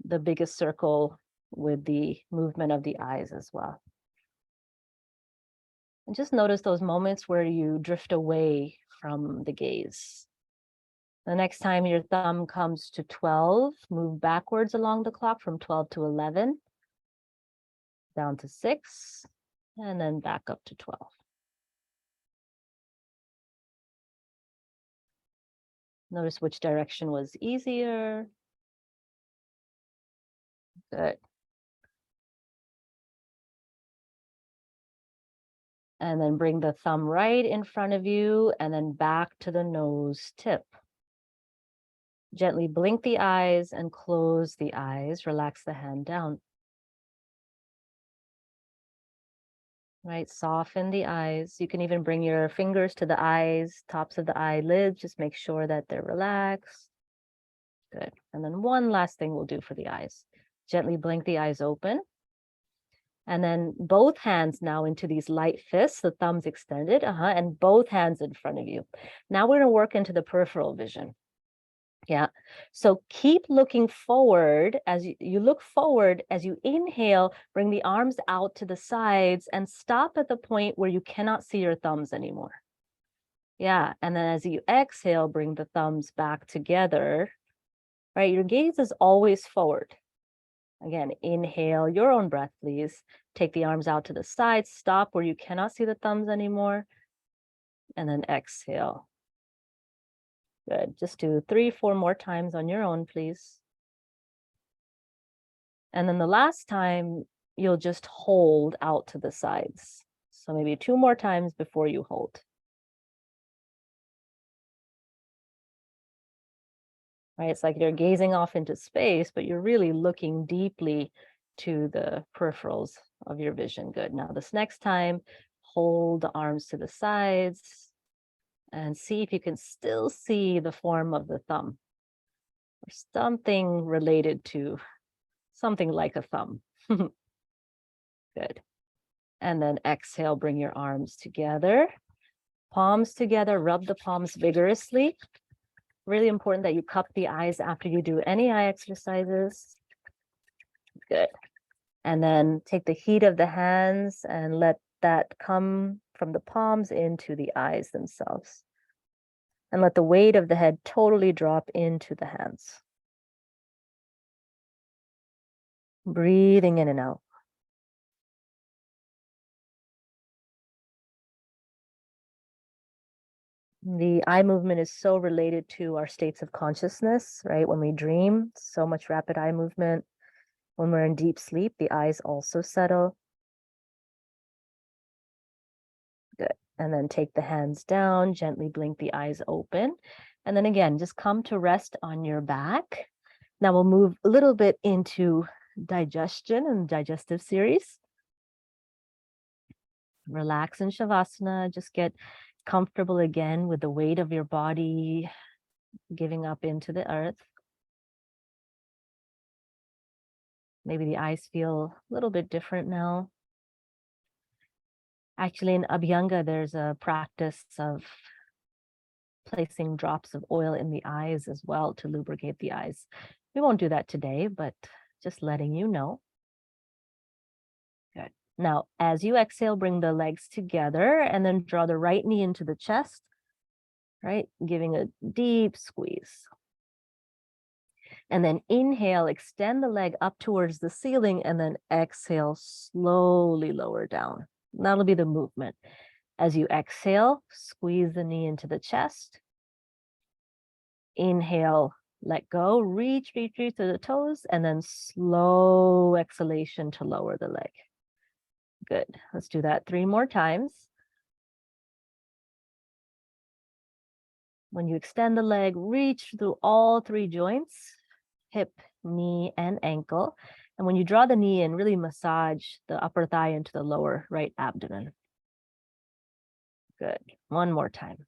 the biggest circle with the movement of the eyes as well. And just notice those moments where you drift away from the gaze. The next time your thumb comes to 12, move backwards along the clock from 12 to 11, down to 6, and then back up to 12. Notice which direction was easier. Good. And then bring the thumb right in front of you and then back to the nose tip. Gently blink the eyes and close the eyes. Relax the hand down. Right, soften the eyes. You can even bring your fingers to the eyes, tops of the eyelids. Just make sure that they're relaxed. Good. And then one last thing we'll do for the eyes. Gently blink the eyes open. And then both hands now into these light fists, the thumbs extended, and both hands in front of you. Now we're going to work into the peripheral vision. Yeah. So keep looking forward as you look forward as you inhale, bring the arms out to the sides and stop at the point where you cannot see your thumbs anymore. Yeah. And then as you exhale, bring the thumbs back together. Right. Your gaze is always forward. Again, inhale your own breath, please. Take the arms out to the sides, stop where you cannot see the thumbs anymore, and then exhale. Good. Just do 3, 4 more times on your own, please. And then the last time, you'll just hold out to the sides. So maybe 2 more times before you hold. Right? It's like you're gazing off into space, but you're really looking deeply to the peripherals of your vision. Good. Now this next time, hold the arms to the sides and see if you can still see the form of the thumb or something related to something like a thumb. Good. And then exhale, bring your arms together, palms together, rub the palms vigorously. Really important that you cup the eyes after you do any eye exercises. Good. And then take the heat of the hands and let that come from the palms into the eyes themselves. And let the weight of the head totally drop into the hands. Breathing in and out. The eye movement is so related to our states of consciousness, right? When we dream, so much rapid eye movement. When we're in deep sleep, the eyes also settle. And then take the hands down, gently blink the eyes open. And then again, just come to rest on your back. Now we'll move a little bit into digestion and digestive series. Relax in Shavasana. Just get comfortable again with the weight of your body giving up into the earth. Maybe the eyes feel a little bit different now. Actually, in Abhyanga, there's a practice of placing drops of oil in the eyes as well to lubricate the eyes. We won't do that today, but just letting you know. Good. Now, as you exhale, bring the legs together and then draw the right knee into the chest, right? Giving a deep squeeze. And then inhale, extend the leg up towards the ceiling, and then exhale, slowly lower down. That'll be the movement. As you exhale, squeeze the knee into the chest. Inhale, let go, reach to the toes, and then slow exhalation to lower the leg. Good. Let's do that 3 more times. When you extend the leg, reach through all 3 joints, hip, knee, and ankle. And when you draw the knee in, really massage the upper thigh into the lower right abdomen. Good. 1 more time.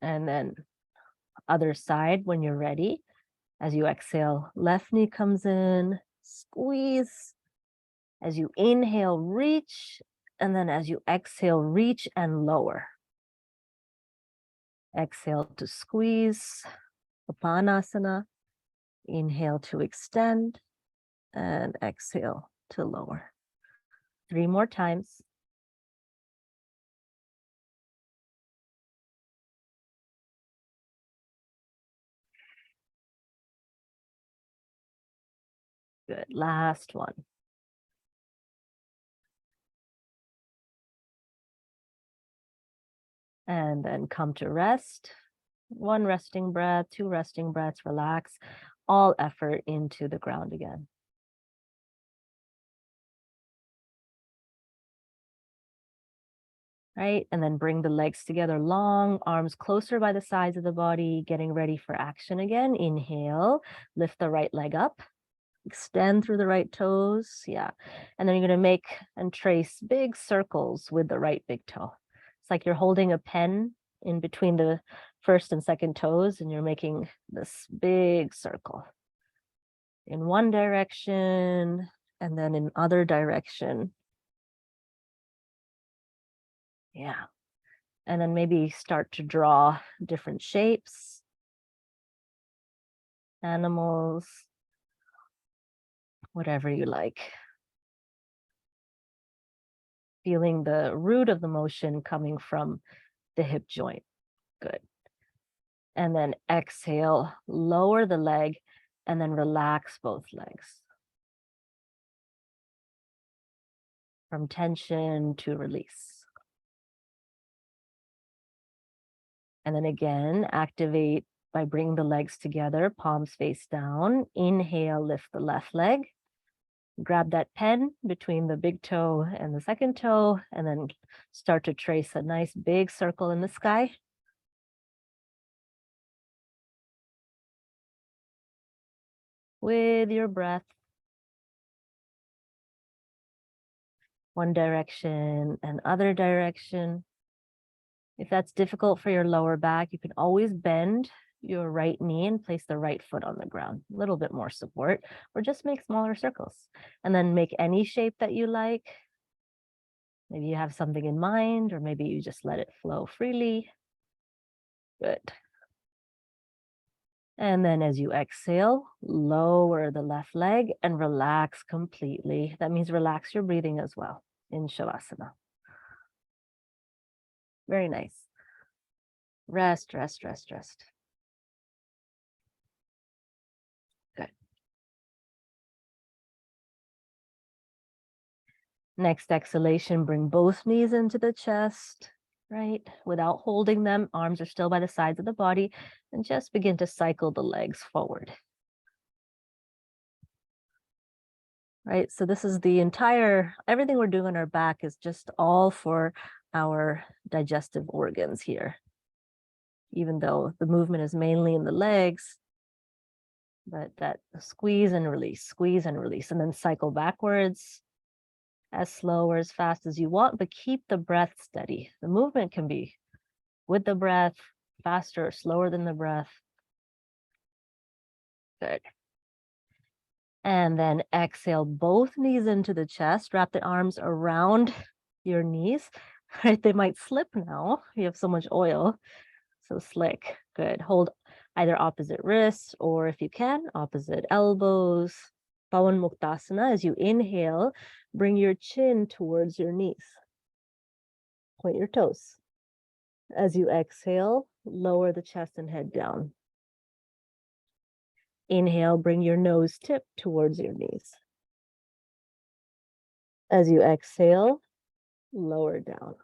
And then other side when you're ready. As you exhale, left knee comes in, squeeze. As you inhale, reach. And then as you exhale, reach and lower. Exhale to squeeze, Upanasana. Inhale to extend, and exhale to lower. 3 more times. Good. Last one. And then come to rest. 1 resting breath, 2 resting breaths, relax. All effort into the ground again. Right? And then bring the legs together, long, arms closer by the sides of the body, getting ready for action again. Inhale, lift the right leg up. Extend through the right toes. Yeah. And then you're going to make and trace big circles with the right big toe. It's like you're holding a pen in between the first and second toes, and you're making this big circle in one direction and then in other direction. Yeah. And then maybe start to draw different shapes, animals, whatever you like. Feeling the root of the motion coming from the hip joint. Good. And then exhale, lower the leg, and then relax both legs. From tension to release. And then again, activate by bringing the legs together, palms face down. Inhale, lift the left leg. Grab that pen between the big toe and the second toe, and then start to trace a nice big circle in the sky. With your breath. One direction and other direction. If that's difficult for your lower back, you can always bend your right knee and place the right foot on the ground. A little bit more support, or just make smaller circles. And then make any shape that you like. Maybe you have something in mind, or maybe you just let it flow freely. Good. And then as you exhale, lower the left leg and relax completely. That means relax your breathing as well in Shavasana. Very nice. Rest, rest, rest, rest. Good. Next exhalation, bring both knees into the chest, right? Without holding them, arms are still by the sides of the body, and just begin to cycle the legs forward. right? So this is the entire, everything we're doing on our back is just all for our digestive organs here. Even though the movement is mainly in the legs, but that squeeze and release, and then cycle backwards as slow or as fast as you want, but keep the breath steady. The movement can be with the breath, faster or slower than the breath. Good. And then exhale both knees into the chest, wrap the arms around your knees, right? They might slip now. You have so much oil. So slick. Good. Hold either opposite wrists or, if you can, opposite elbows. Pawan Muktasana. As you inhale, bring your chin towards your knees. Point your toes. As you exhale, lower the chest and head down. Inhale, bring your nose tip towards your knees. As you exhale, lower down.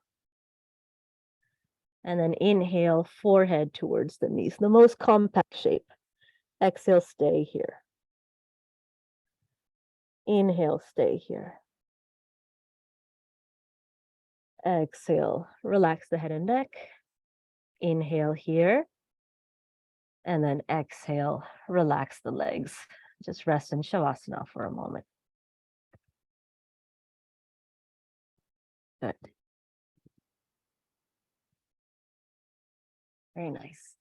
And then inhale, forehead towards the knees, the most compact shape. Exhale, stay here. Inhale, stay here. Exhale, relax the head and neck. Inhale here. And then exhale, relax the legs. Just rest in Shavasana for a moment. Good. Very nice.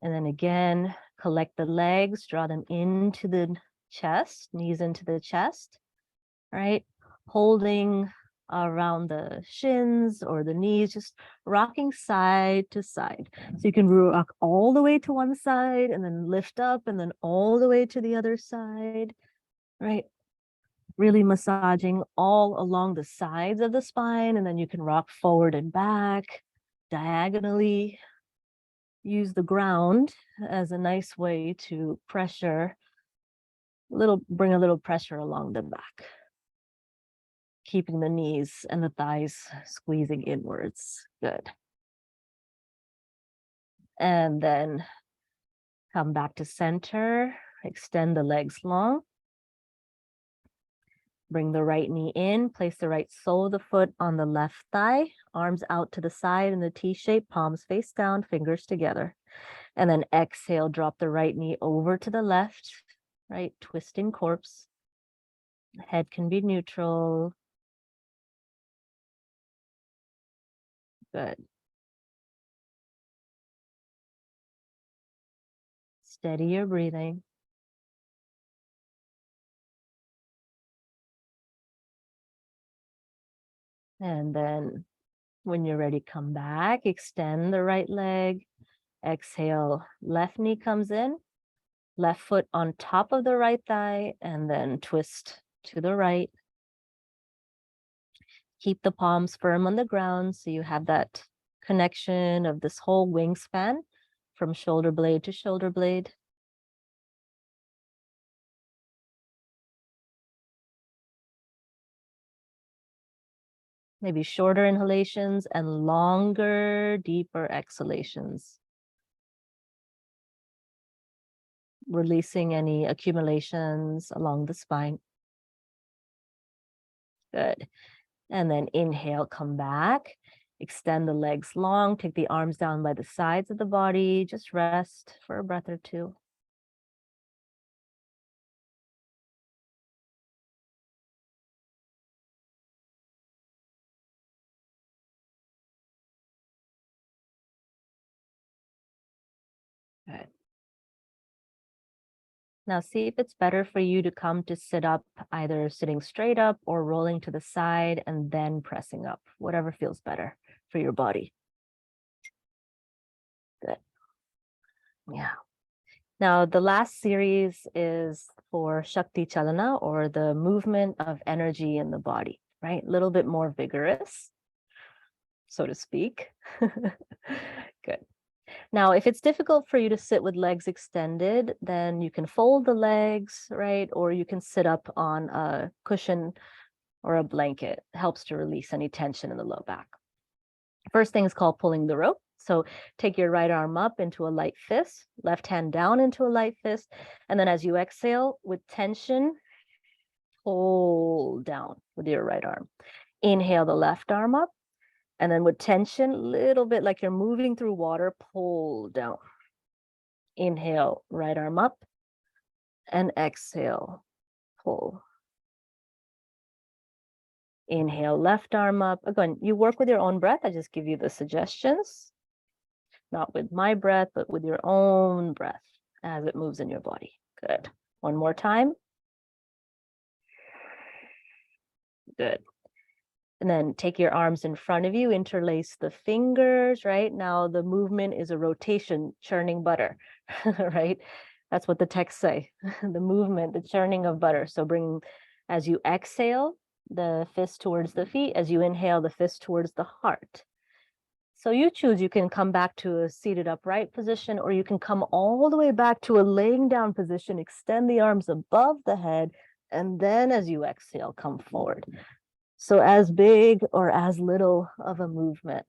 And then again, collect the legs, draw them into the chest, knees into the chest, right? Holding around the shins or the knees, just rocking side to side. So you can rock all the way to one side and then lift up and then all the way to the other side, right? Really massaging all along the sides of the spine, and then you can rock forward and back diagonally. Use the ground as a nice way to pressure, bring a little pressure along the back, keeping the knees and the thighs squeezing inwards. Good. And then come back to center, extend the legs long. Bring the right knee in, place the right sole of the foot on the left thigh, arms out to the side in the T shape, palms face down, fingers together. And then exhale, drop the right knee over to the left, right? Twisting corpse. Head can be neutral. Good. Steady your breathing. And then when you're ready, come back, extend the right leg. Exhale, left knee comes in, left foot on top of the right thigh, and then twist to the right. Keep the palms firm on the ground so you have that connection of this whole wingspan from shoulder blade to shoulder blade. Maybe shorter inhalations and longer, deeper exhalations. Releasing any accumulations along the spine. Good. And then inhale, come back. Extend the legs long. Take the arms down by the sides of the body. Just rest for a breath or two. Good. Now see if it's better for you to come to sit up, either sitting straight up or rolling to the side and then pressing up, whatever feels better for your body. Good. Yeah. Now the last series is for Shakti Chalana, or the movement of energy in the body, right? A little bit more vigorous, so to speak. Good. Now, if it's difficult for you to sit with legs extended, then you can fold the legs, right? Or you can sit up on a cushion or a blanket. It helps to release any tension in the low back. First thing is called pulling the rope. So take your right arm up into a light fist, left hand down into a light fist. And then as you exhale with tension, hold down with your right arm. Inhale the left arm up. And then with tension, a little bit like you're moving through water, pull down. Inhale, right arm up. And exhale, pull. Inhale, left arm up. Again, you work with your own breath. I just give you the suggestions. Not with my breath, but with your own breath as it moves in your body. Good. One more time. Good. And then take your arms in front of you, interlace the fingers, right? Now the movement is a rotation, churning butter, right? That's what the texts say, the movement, the churning of butter. So bring, as you exhale, the fist towards the feet. As you inhale, the fist towards the heart. So you choose, you can come back to a seated upright position, or you can come all the way back to a laying down position, extend the arms above the head, and then as you exhale, come forward. So as big or as little of a movement.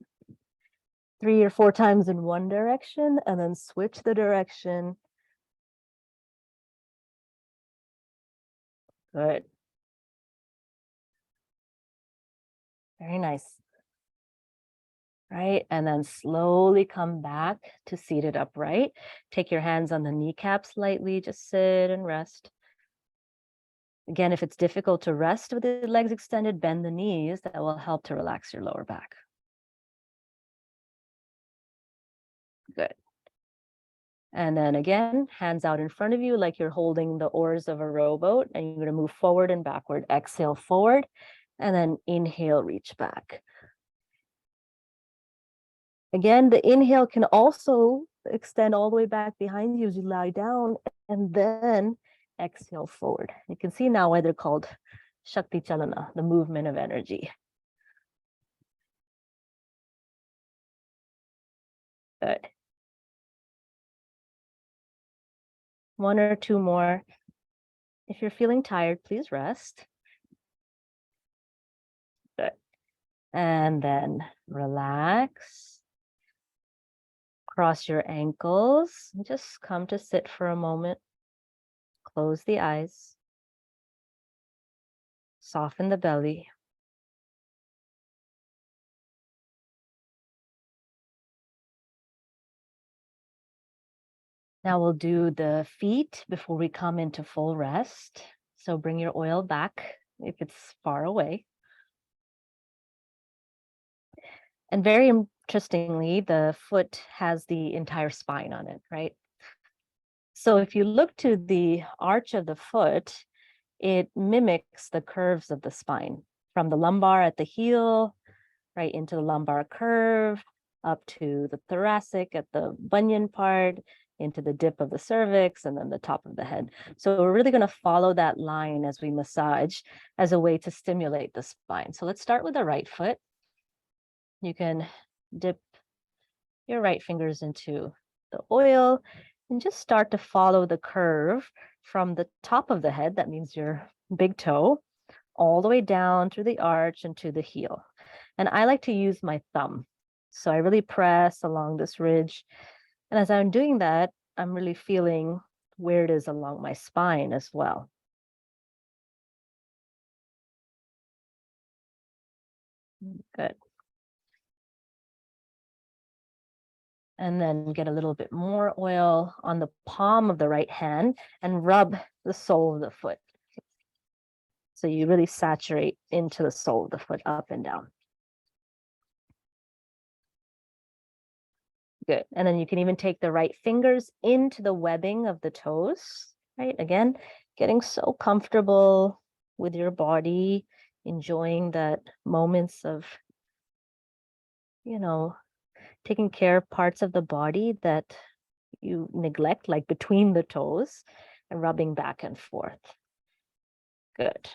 3 or 4 times in one direction, and then switch the direction. Good. Very nice. Right, and then slowly come back to seated upright. Take your hands on the kneecaps lightly, just sit and rest. Again, if it's difficult to rest with the legs extended, bend the knees. That will help to relax your lower back. Good. And then again, hands out in front of you like you're holding the oars of a rowboat, and you're going to move forward and backward. Exhale forward, and then inhale, reach back. Again, the inhale can also extend all the way back behind you as you lie down, and then exhale forward. You can see now why they're called Shakti Chalana, the movement of energy. Good. 1 or 2 more. If you're feeling tired, please rest. Good. And then relax. Cross your ankles. Just come to sit for a moment. Close the eyes. Soften the belly. Now we'll do the feet before we come into full rest. So bring your oil back if it's far away. And very interestingly, the foot has the entire spine on it, right? So if you look to the arch of the foot, it mimics the curves of the spine from the lumbar at the heel, right into the lumbar curve, up to the thoracic at the bunion part, into the dip of the cervix, and then the top of the head. So we're really going to follow that line as we massage as a way to stimulate the spine. So let's start with the right foot. You can dip your right fingers into the oil and just start to follow the curve from the top of the head, that means your big toe, all the way down through the arch and to the heel. And I like to use my thumb. So I really press along this ridge. And as I'm doing that, I'm really feeling where it is along my spine as well. Good. And then get a little bit more oil on the palm of the right hand and rub the sole of the foot. So you really saturate into the sole of the foot, up and down. Good. And then you can even take the right fingers into the webbing of the toes, right? Again, getting so comfortable with your body, enjoying that moments of, taking care of parts of the body that you neglect, like between the toes, and rubbing back and forth. Good.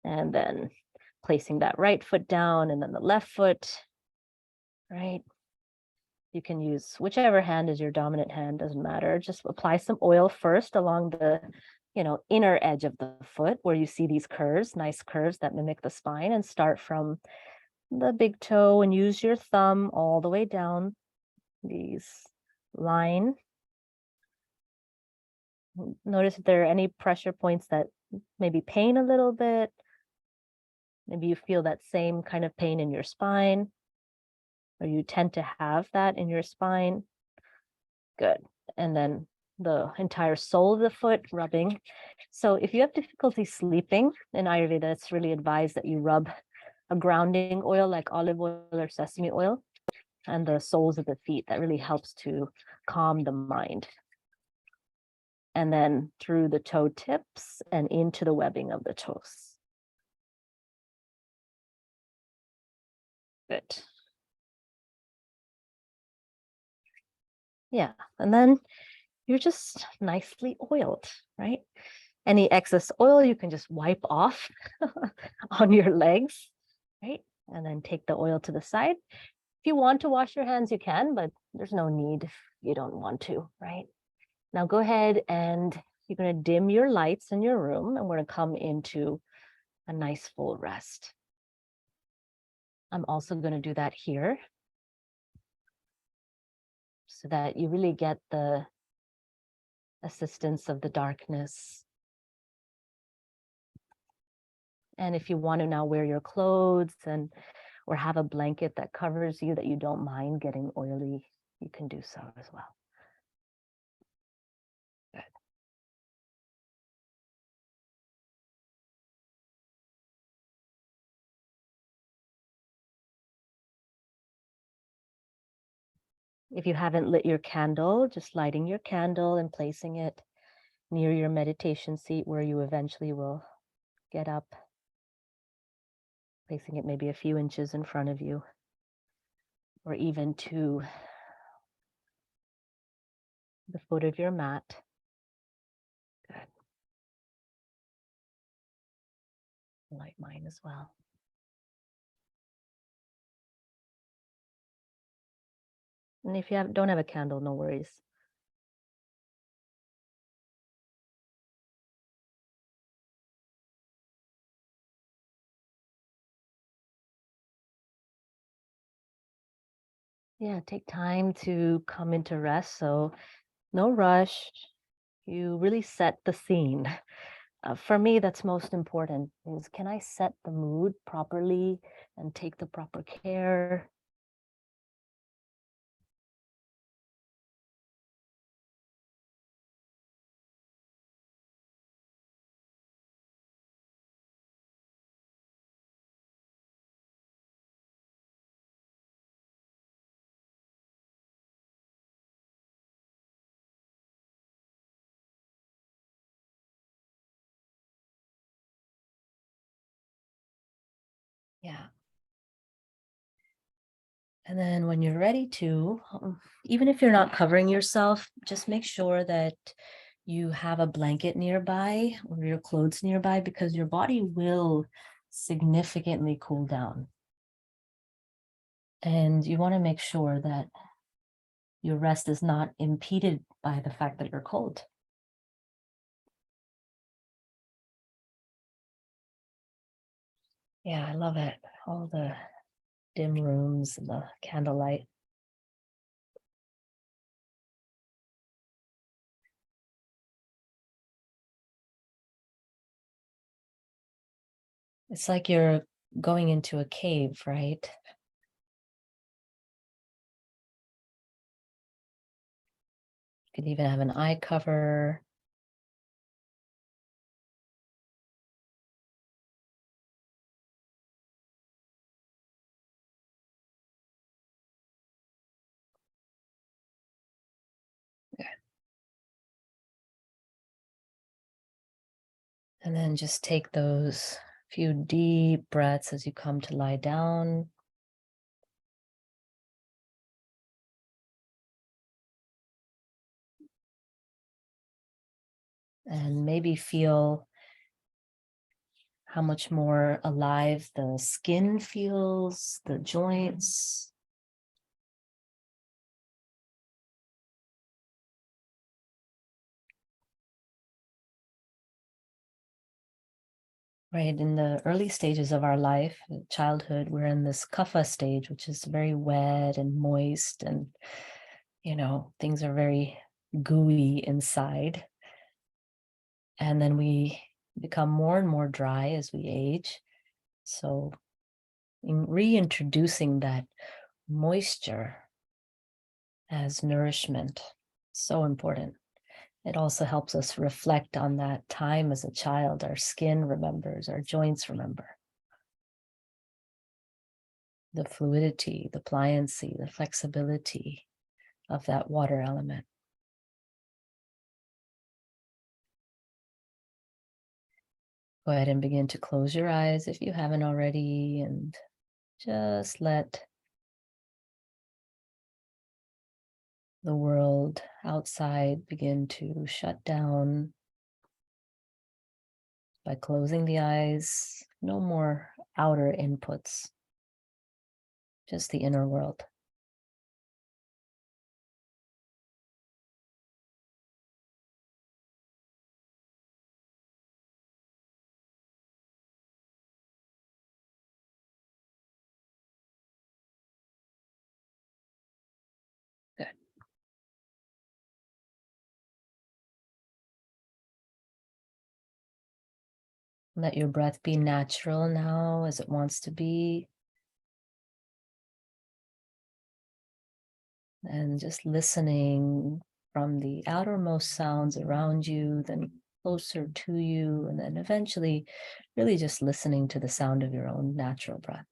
And then placing that right foot down and then the left foot, right? You can use whichever hand is your dominant hand, doesn't matter. Just apply some oil first along the, inner edge of the foot where you see these curves, nice curves that mimic the spine, and start from the big toe and use your thumb all the way down these line. Notice if there are any pressure points that maybe pain a little bit. Maybe you feel that same kind of pain in your spine, or you tend to have that in your spine. Good. And then the entire sole of the foot rubbing. So if you have difficulty sleeping in Ayurveda, it's really advised that you rub a grounding oil like olive oil or sesame oil and the soles of the feet. That really helps to calm the mind. And then through the toe tips and into the webbing of the toes. Good. Yeah. And then you're just nicely oiled, right? Any excess oil you can just wipe off on your legs, right? And then take the oil to the side. If you want to wash your hands, you can, but there's no need if you don't want to, right? Now go ahead and you're going to dim your lights in your room, and we're going to come into a nice full rest. I'm also going to do that here so that you really get the assistance of the darkness. And if you want to now wear your clothes or have a blanket that covers you that you don't mind getting oily, you can do so as well. Good. If you haven't lit your candle, just lighting your candle and placing it near your meditation seat where you eventually will get up, placing it maybe a few inches in front of you, or even to the foot of your mat. Good. Light mine as well. And if you don't have a candle, no worries. Yeah, take time to come into rest. So no rush. You really set the scene. For me, that's most important is, can I set the mood properly and take the proper care? Yeah. And then when you're ready to, even if you're not covering yourself, just make sure that you have a blanket nearby or your clothes nearby, because your body will significantly cool down. And you want to make sure that your rest is not impeded by the fact that you're cold. Yeah, I love it. All the dim rooms and the candlelight. It's like you're going into a cave, right? You could even have an eye cover. And then just take those few deep breaths as you come to lie down. And maybe feel how much more alive the skin feels, the joints. Right, in the early stages of our life, childhood, we're in this kapha stage, which is very wet and moist, and things are very gooey inside. And then we become more and more dry as we age. So in reintroducing that moisture as nourishment, so important. It also helps us reflect on that time as a child. Our skin remembers, our joints remember. The fluidity, the pliancy, the flexibility of that water element. Go ahead and begin to close your eyes if you haven't already, and just let the world outside begin to shut down by closing the eyes. No more outer inputs, just the inner world. Good. Let your breath be natural now as it wants to be. And just listening from the outermost sounds around you, then closer to you, and then eventually really just listening to the sound of your own natural breath.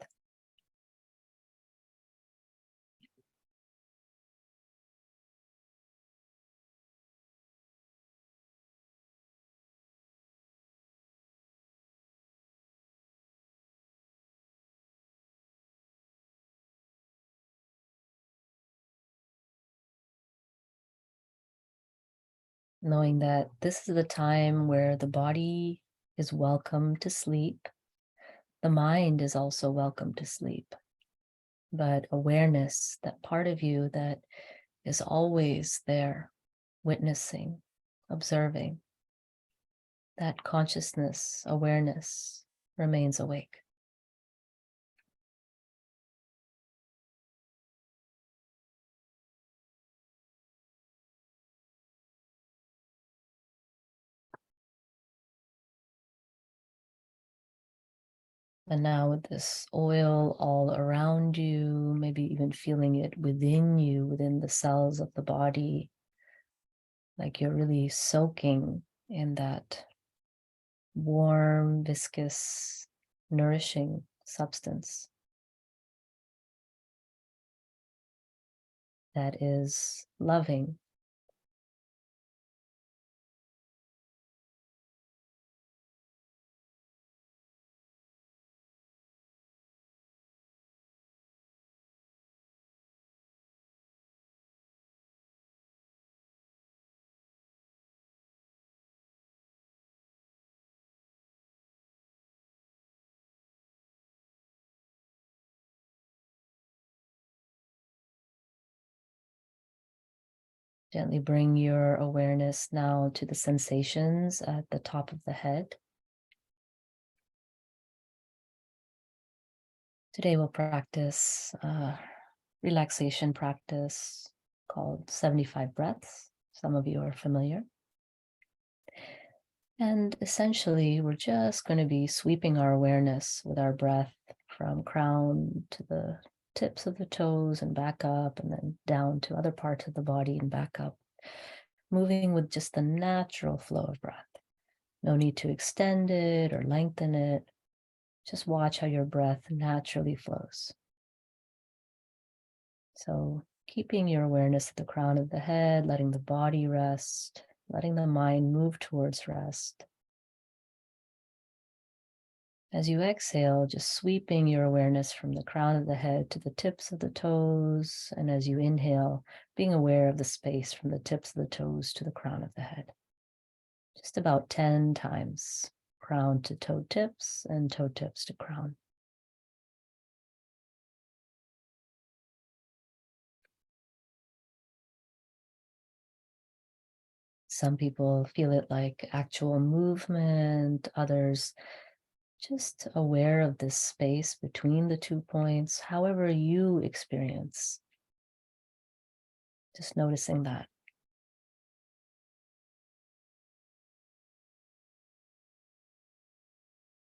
Knowing that this is the time where the body is welcome to sleep. The mind is also welcome to sleep. But awareness, that part of you that is always there, witnessing, observing, that consciousness, awareness remains awake. And now with this oil all around you, maybe even feeling it within you, within the cells of the body, like you're really soaking in that warm, viscous, nourishing substance that is loving. Gently bring your awareness now to the sensations at the top of the head. Today we'll practice a relaxation practice called 75 breaths. Some of you are familiar. And essentially, we're just going to be sweeping our awareness with our breath from crown to the tips of the toes and back up, and then down to other parts of the body and back up, moving with just the natural flow of breath. No need to extend it or lengthen it. Just watch how your breath naturally flows. So keeping your awareness at the crown of the head, letting the body rest, letting the mind move towards rest. As you exhale, just sweeping your awareness from the crown of the head to the tips of the toes. And as you inhale, being aware of the space from the tips of the toes to the crown of the head. Just about 10 times, crown to toe tips and toe tips to crown. Some people feel it like actual movement, others Just aware of this space between the 2 points, however you experience. Just noticing that.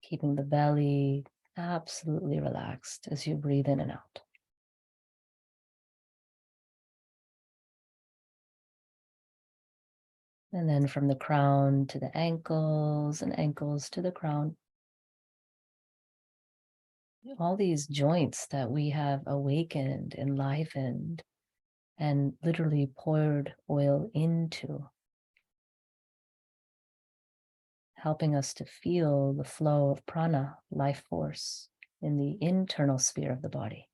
Keeping the belly absolutely relaxed as you breathe in and out. And then from the crown to the ankles and ankles to the crown. All these joints that we have awakened, enlivened, and literally poured oil into, helping us to feel the flow of prana, life force, in the internal sphere of the body.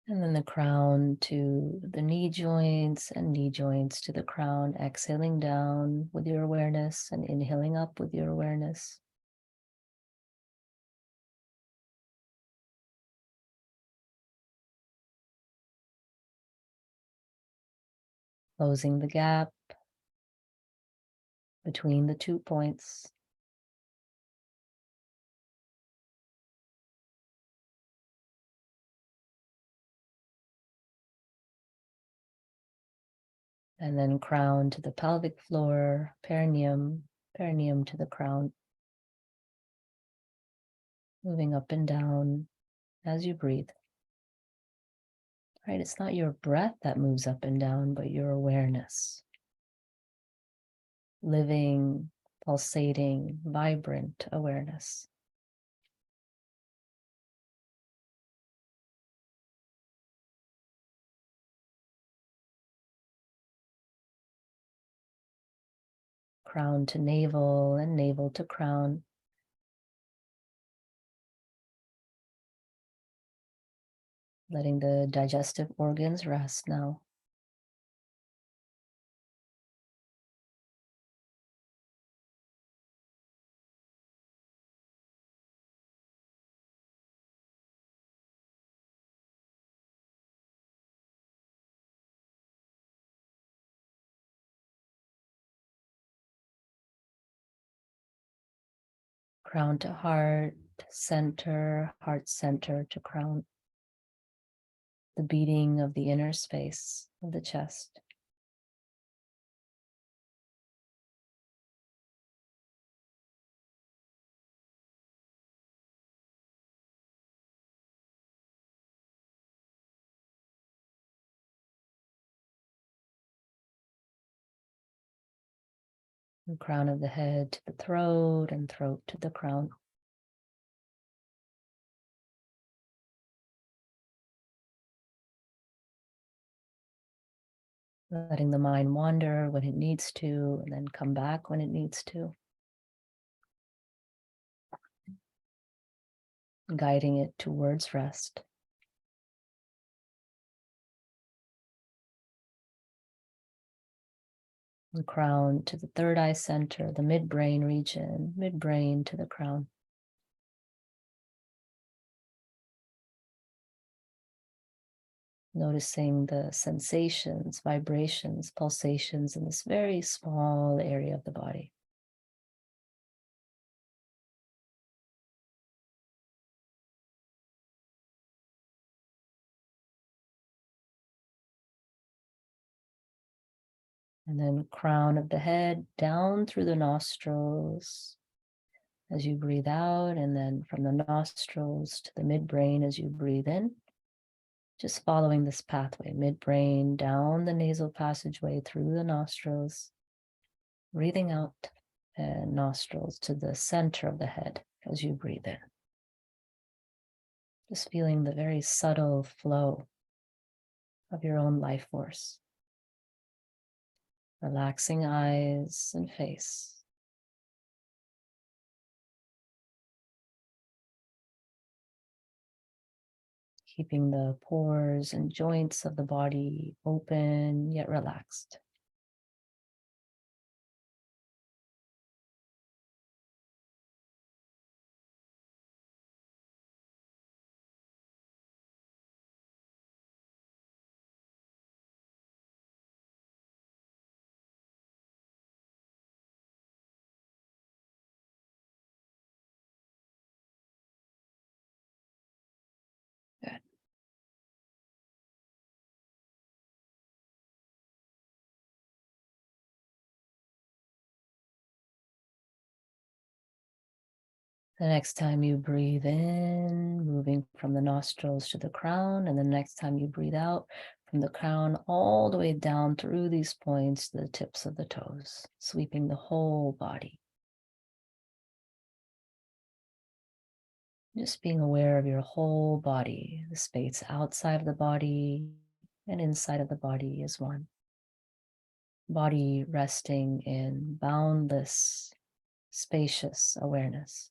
And then the crown to the knee joints and knee joints to the crown, exhaling down with your awareness and inhaling up with your awareness. Closing the gap between the 2 points. And then crown to the pelvic floor, perineum, perineum to the crown. Moving up and down as you breathe. Right, it's not your breath that moves up and down, but your awareness. Living, pulsating, vibrant awareness. Crown to navel and navel to crown. Letting the digestive organs rest now. Crown to heart center to crown. The beating of the inner space of the chest. The crown of the head to the throat and throat to the crown. Letting the mind wander when it needs to, and then come back when it needs to. Guiding it towards rest. The crown to the third eye center, the midbrain region, midbrain to the crown. Noticing the sensations, vibrations, pulsations in this very small area of the body. And then crown of the head down through the nostrils as you breathe out, and then from the nostrils to the midbrain as you breathe in. Just following this pathway, midbrain, down the nasal passageway through the nostrils, breathing out, and nostrils to the center of the head as you breathe in. Just feeling the very subtle flow of your own life force. Relaxing eyes and face. Keeping the pores and joints of the body open yet relaxed. The next time you breathe in, moving from the nostrils to the crown, and the next time you breathe out, from the crown all the way down through these points to the tips of the toes, sweeping the whole body. Just being aware of your whole body, the space outside of the body and inside of the body is one. Body resting in boundless, spacious awareness.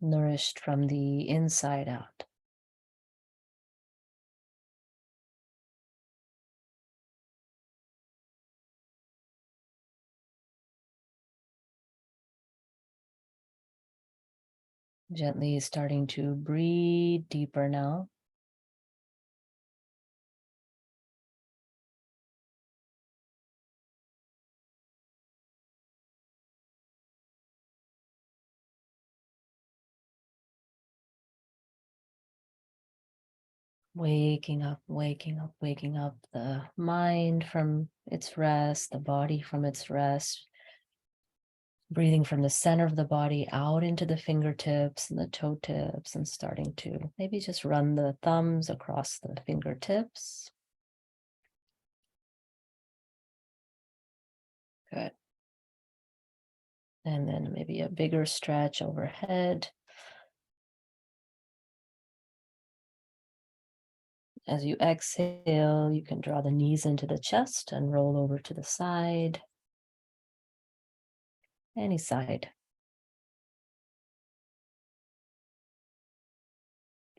Nourished from the inside out. Gently starting to breathe deeper now. Waking up, waking up, waking up the mind from its rest, the body from its rest. Breathing from the center of the body out into the fingertips and the toe tips, and starting to maybe just run the thumbs across the fingertips. Good. And then maybe a bigger stretch overhead. As you exhale, you can draw the knees into the chest and roll over to the side. Any side.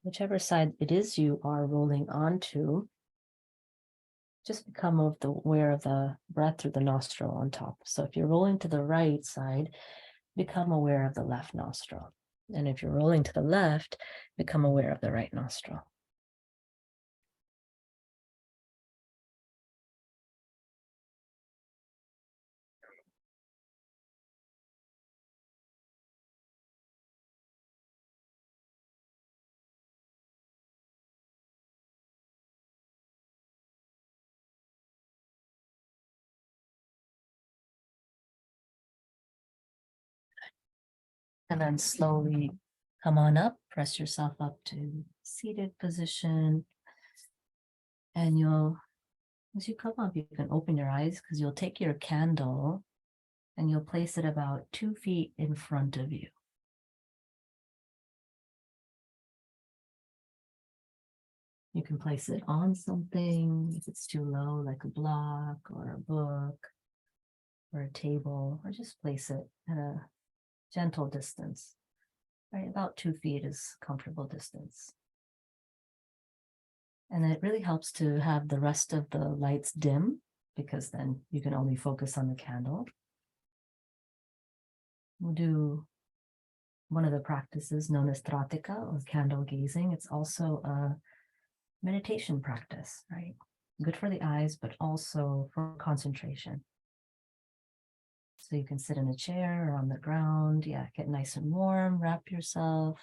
Whichever side it is you are rolling onto, just become aware of the breath through the nostril on top. So if you're rolling to the right side, become aware of the left nostril. And if you're rolling to the left, become aware of the right nostril. And then slowly come on up, press yourself up to seated position. And as you come up, you can open your eyes because you'll take your candle and you'll place it about 2 feet in front of you. You can place it on something if it's too low, like a block or a book or a table, or just place it at a gentle distance. Right, about 2 feet is comfortable distance. And it really helps to have the rest of the lights dim, because then you can only focus on the candle. We'll do one of the practices known as tratika, or candle gazing. It's also a meditation practice, right? Good for the eyes, but also for concentration. So you can sit in a chair or on the ground. Yeah, get nice and warm, wrap yourself.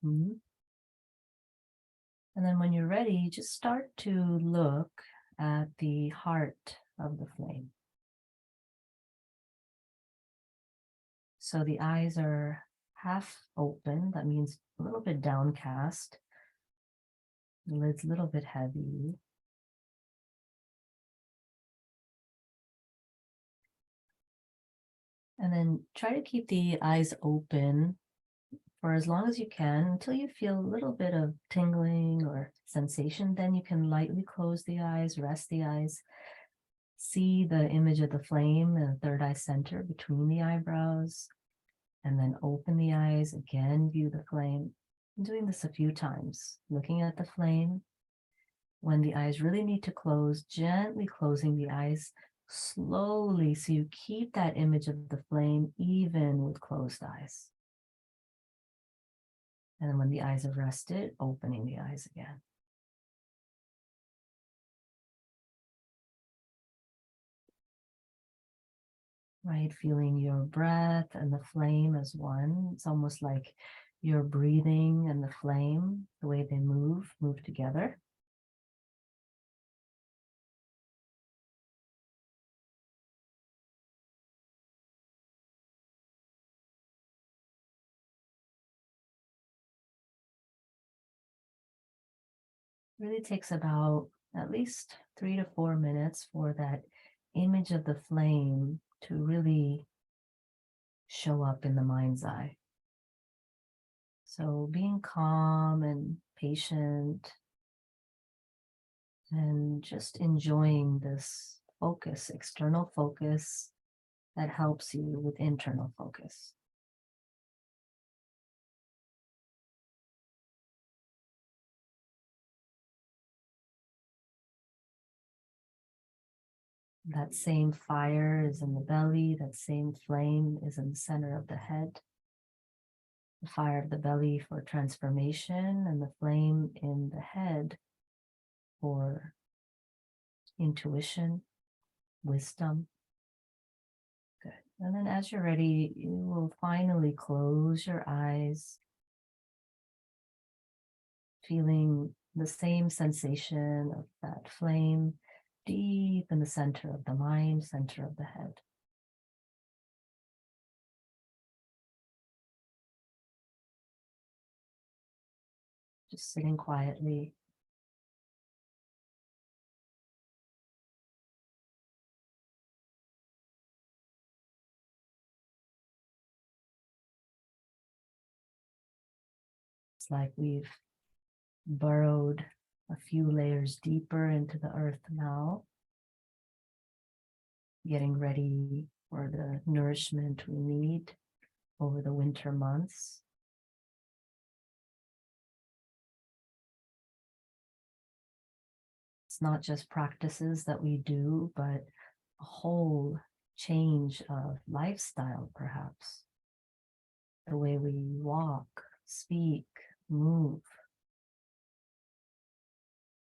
And then when you're ready, just start to look at the heart of the flame. So the eyes are half open. That means a little bit downcast. The lid's a little bit heavy. And then try to keep the eyes open for as long as you can until you feel a little bit of tingling or sensation. Then you can lightly close the eyes, rest the eyes, see the image of the flame in the third eye center between the eyebrows, and then open the eyes again, view the flame. I'm doing this a few times, looking at the flame. When the eyes really need to close, gently closing the eyes slowly, so you keep that image of the flame even with closed eyes. And then when the eyes have rested, opening the eyes again. Right, feeling your breath and the flame as one. It's almost like your breathing and the flame, the way they move together. Really takes about at least 3 to 4 minutes for that image of the flame to really show up in the mind's eye. So being calm and patient and just enjoying this focus, external focus that helps you with internal focus. That same fire is in the belly, that same flame is in the center of the head. The fire of the belly for transformation and the flame in the head for intuition, wisdom. Good. And then as you're ready, you will finally close your eyes, feeling the same sensation of that flame deep in the center of the mind, center of the head. Just sitting quietly. It's like we've burrowed a few layers deeper into the earth now, getting ready for the nourishment we need over the winter months. It's not just practices that we do, but a whole change of lifestyle, perhaps. The way we walk, speak, move,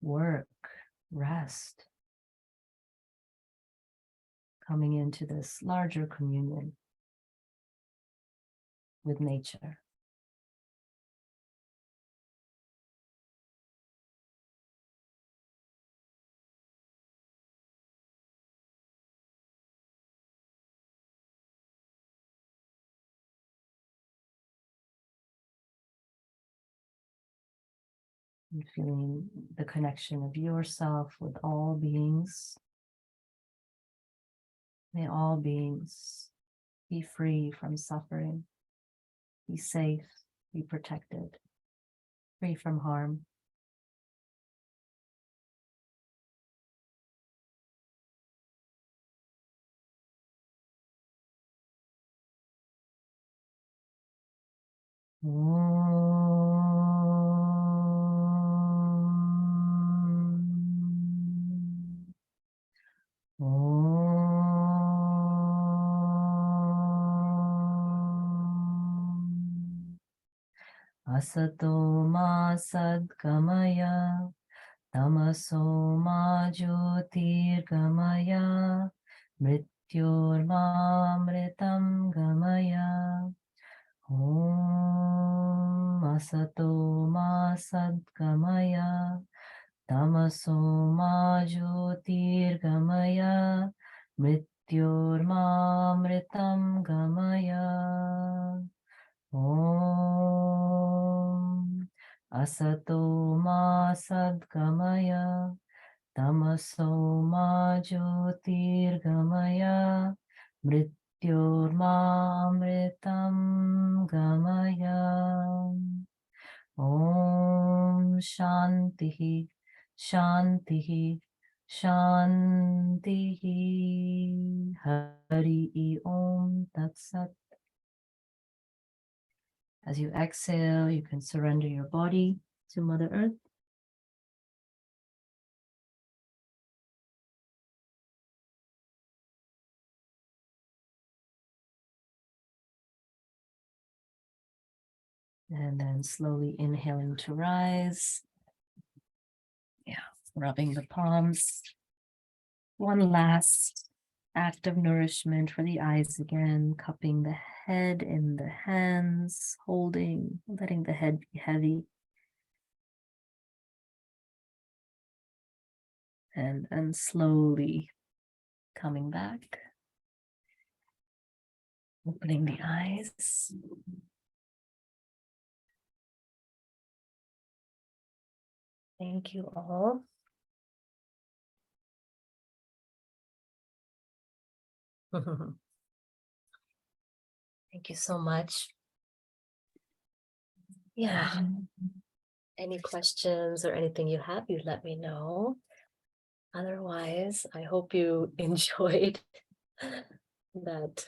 work, rest. Coming into this larger communion with nature. And feeling the connection of yourself with all beings. May all beings be free from suffering, be safe, be protected, free from harm. Asato ma sadgamaya, tamaso ma jyotirgamaya, mrityurmamritam gamaya. Om asato ma sadgamaya, tamaso ma jyotirgamaya, mrityurmamritam gamaya. Om asato ma sadgamaya, tamaso ma jyotirgamaya, mrityurmamritam gamaya. Om shantihi, shantihi, shantihi. Hari Om Tat Sat. As you exhale, you can surrender your body to Mother Earth. And then slowly inhaling to rise. Yeah, rubbing the palms. One last act of nourishment for the eyes again, cupping the head in the hands, holding, letting the head be heavy. And slowly coming back, opening the eyes. Thank you all. Thank you so much. Yeah. Any questions or anything you have, you let me know. Otherwise, I hope you enjoyed that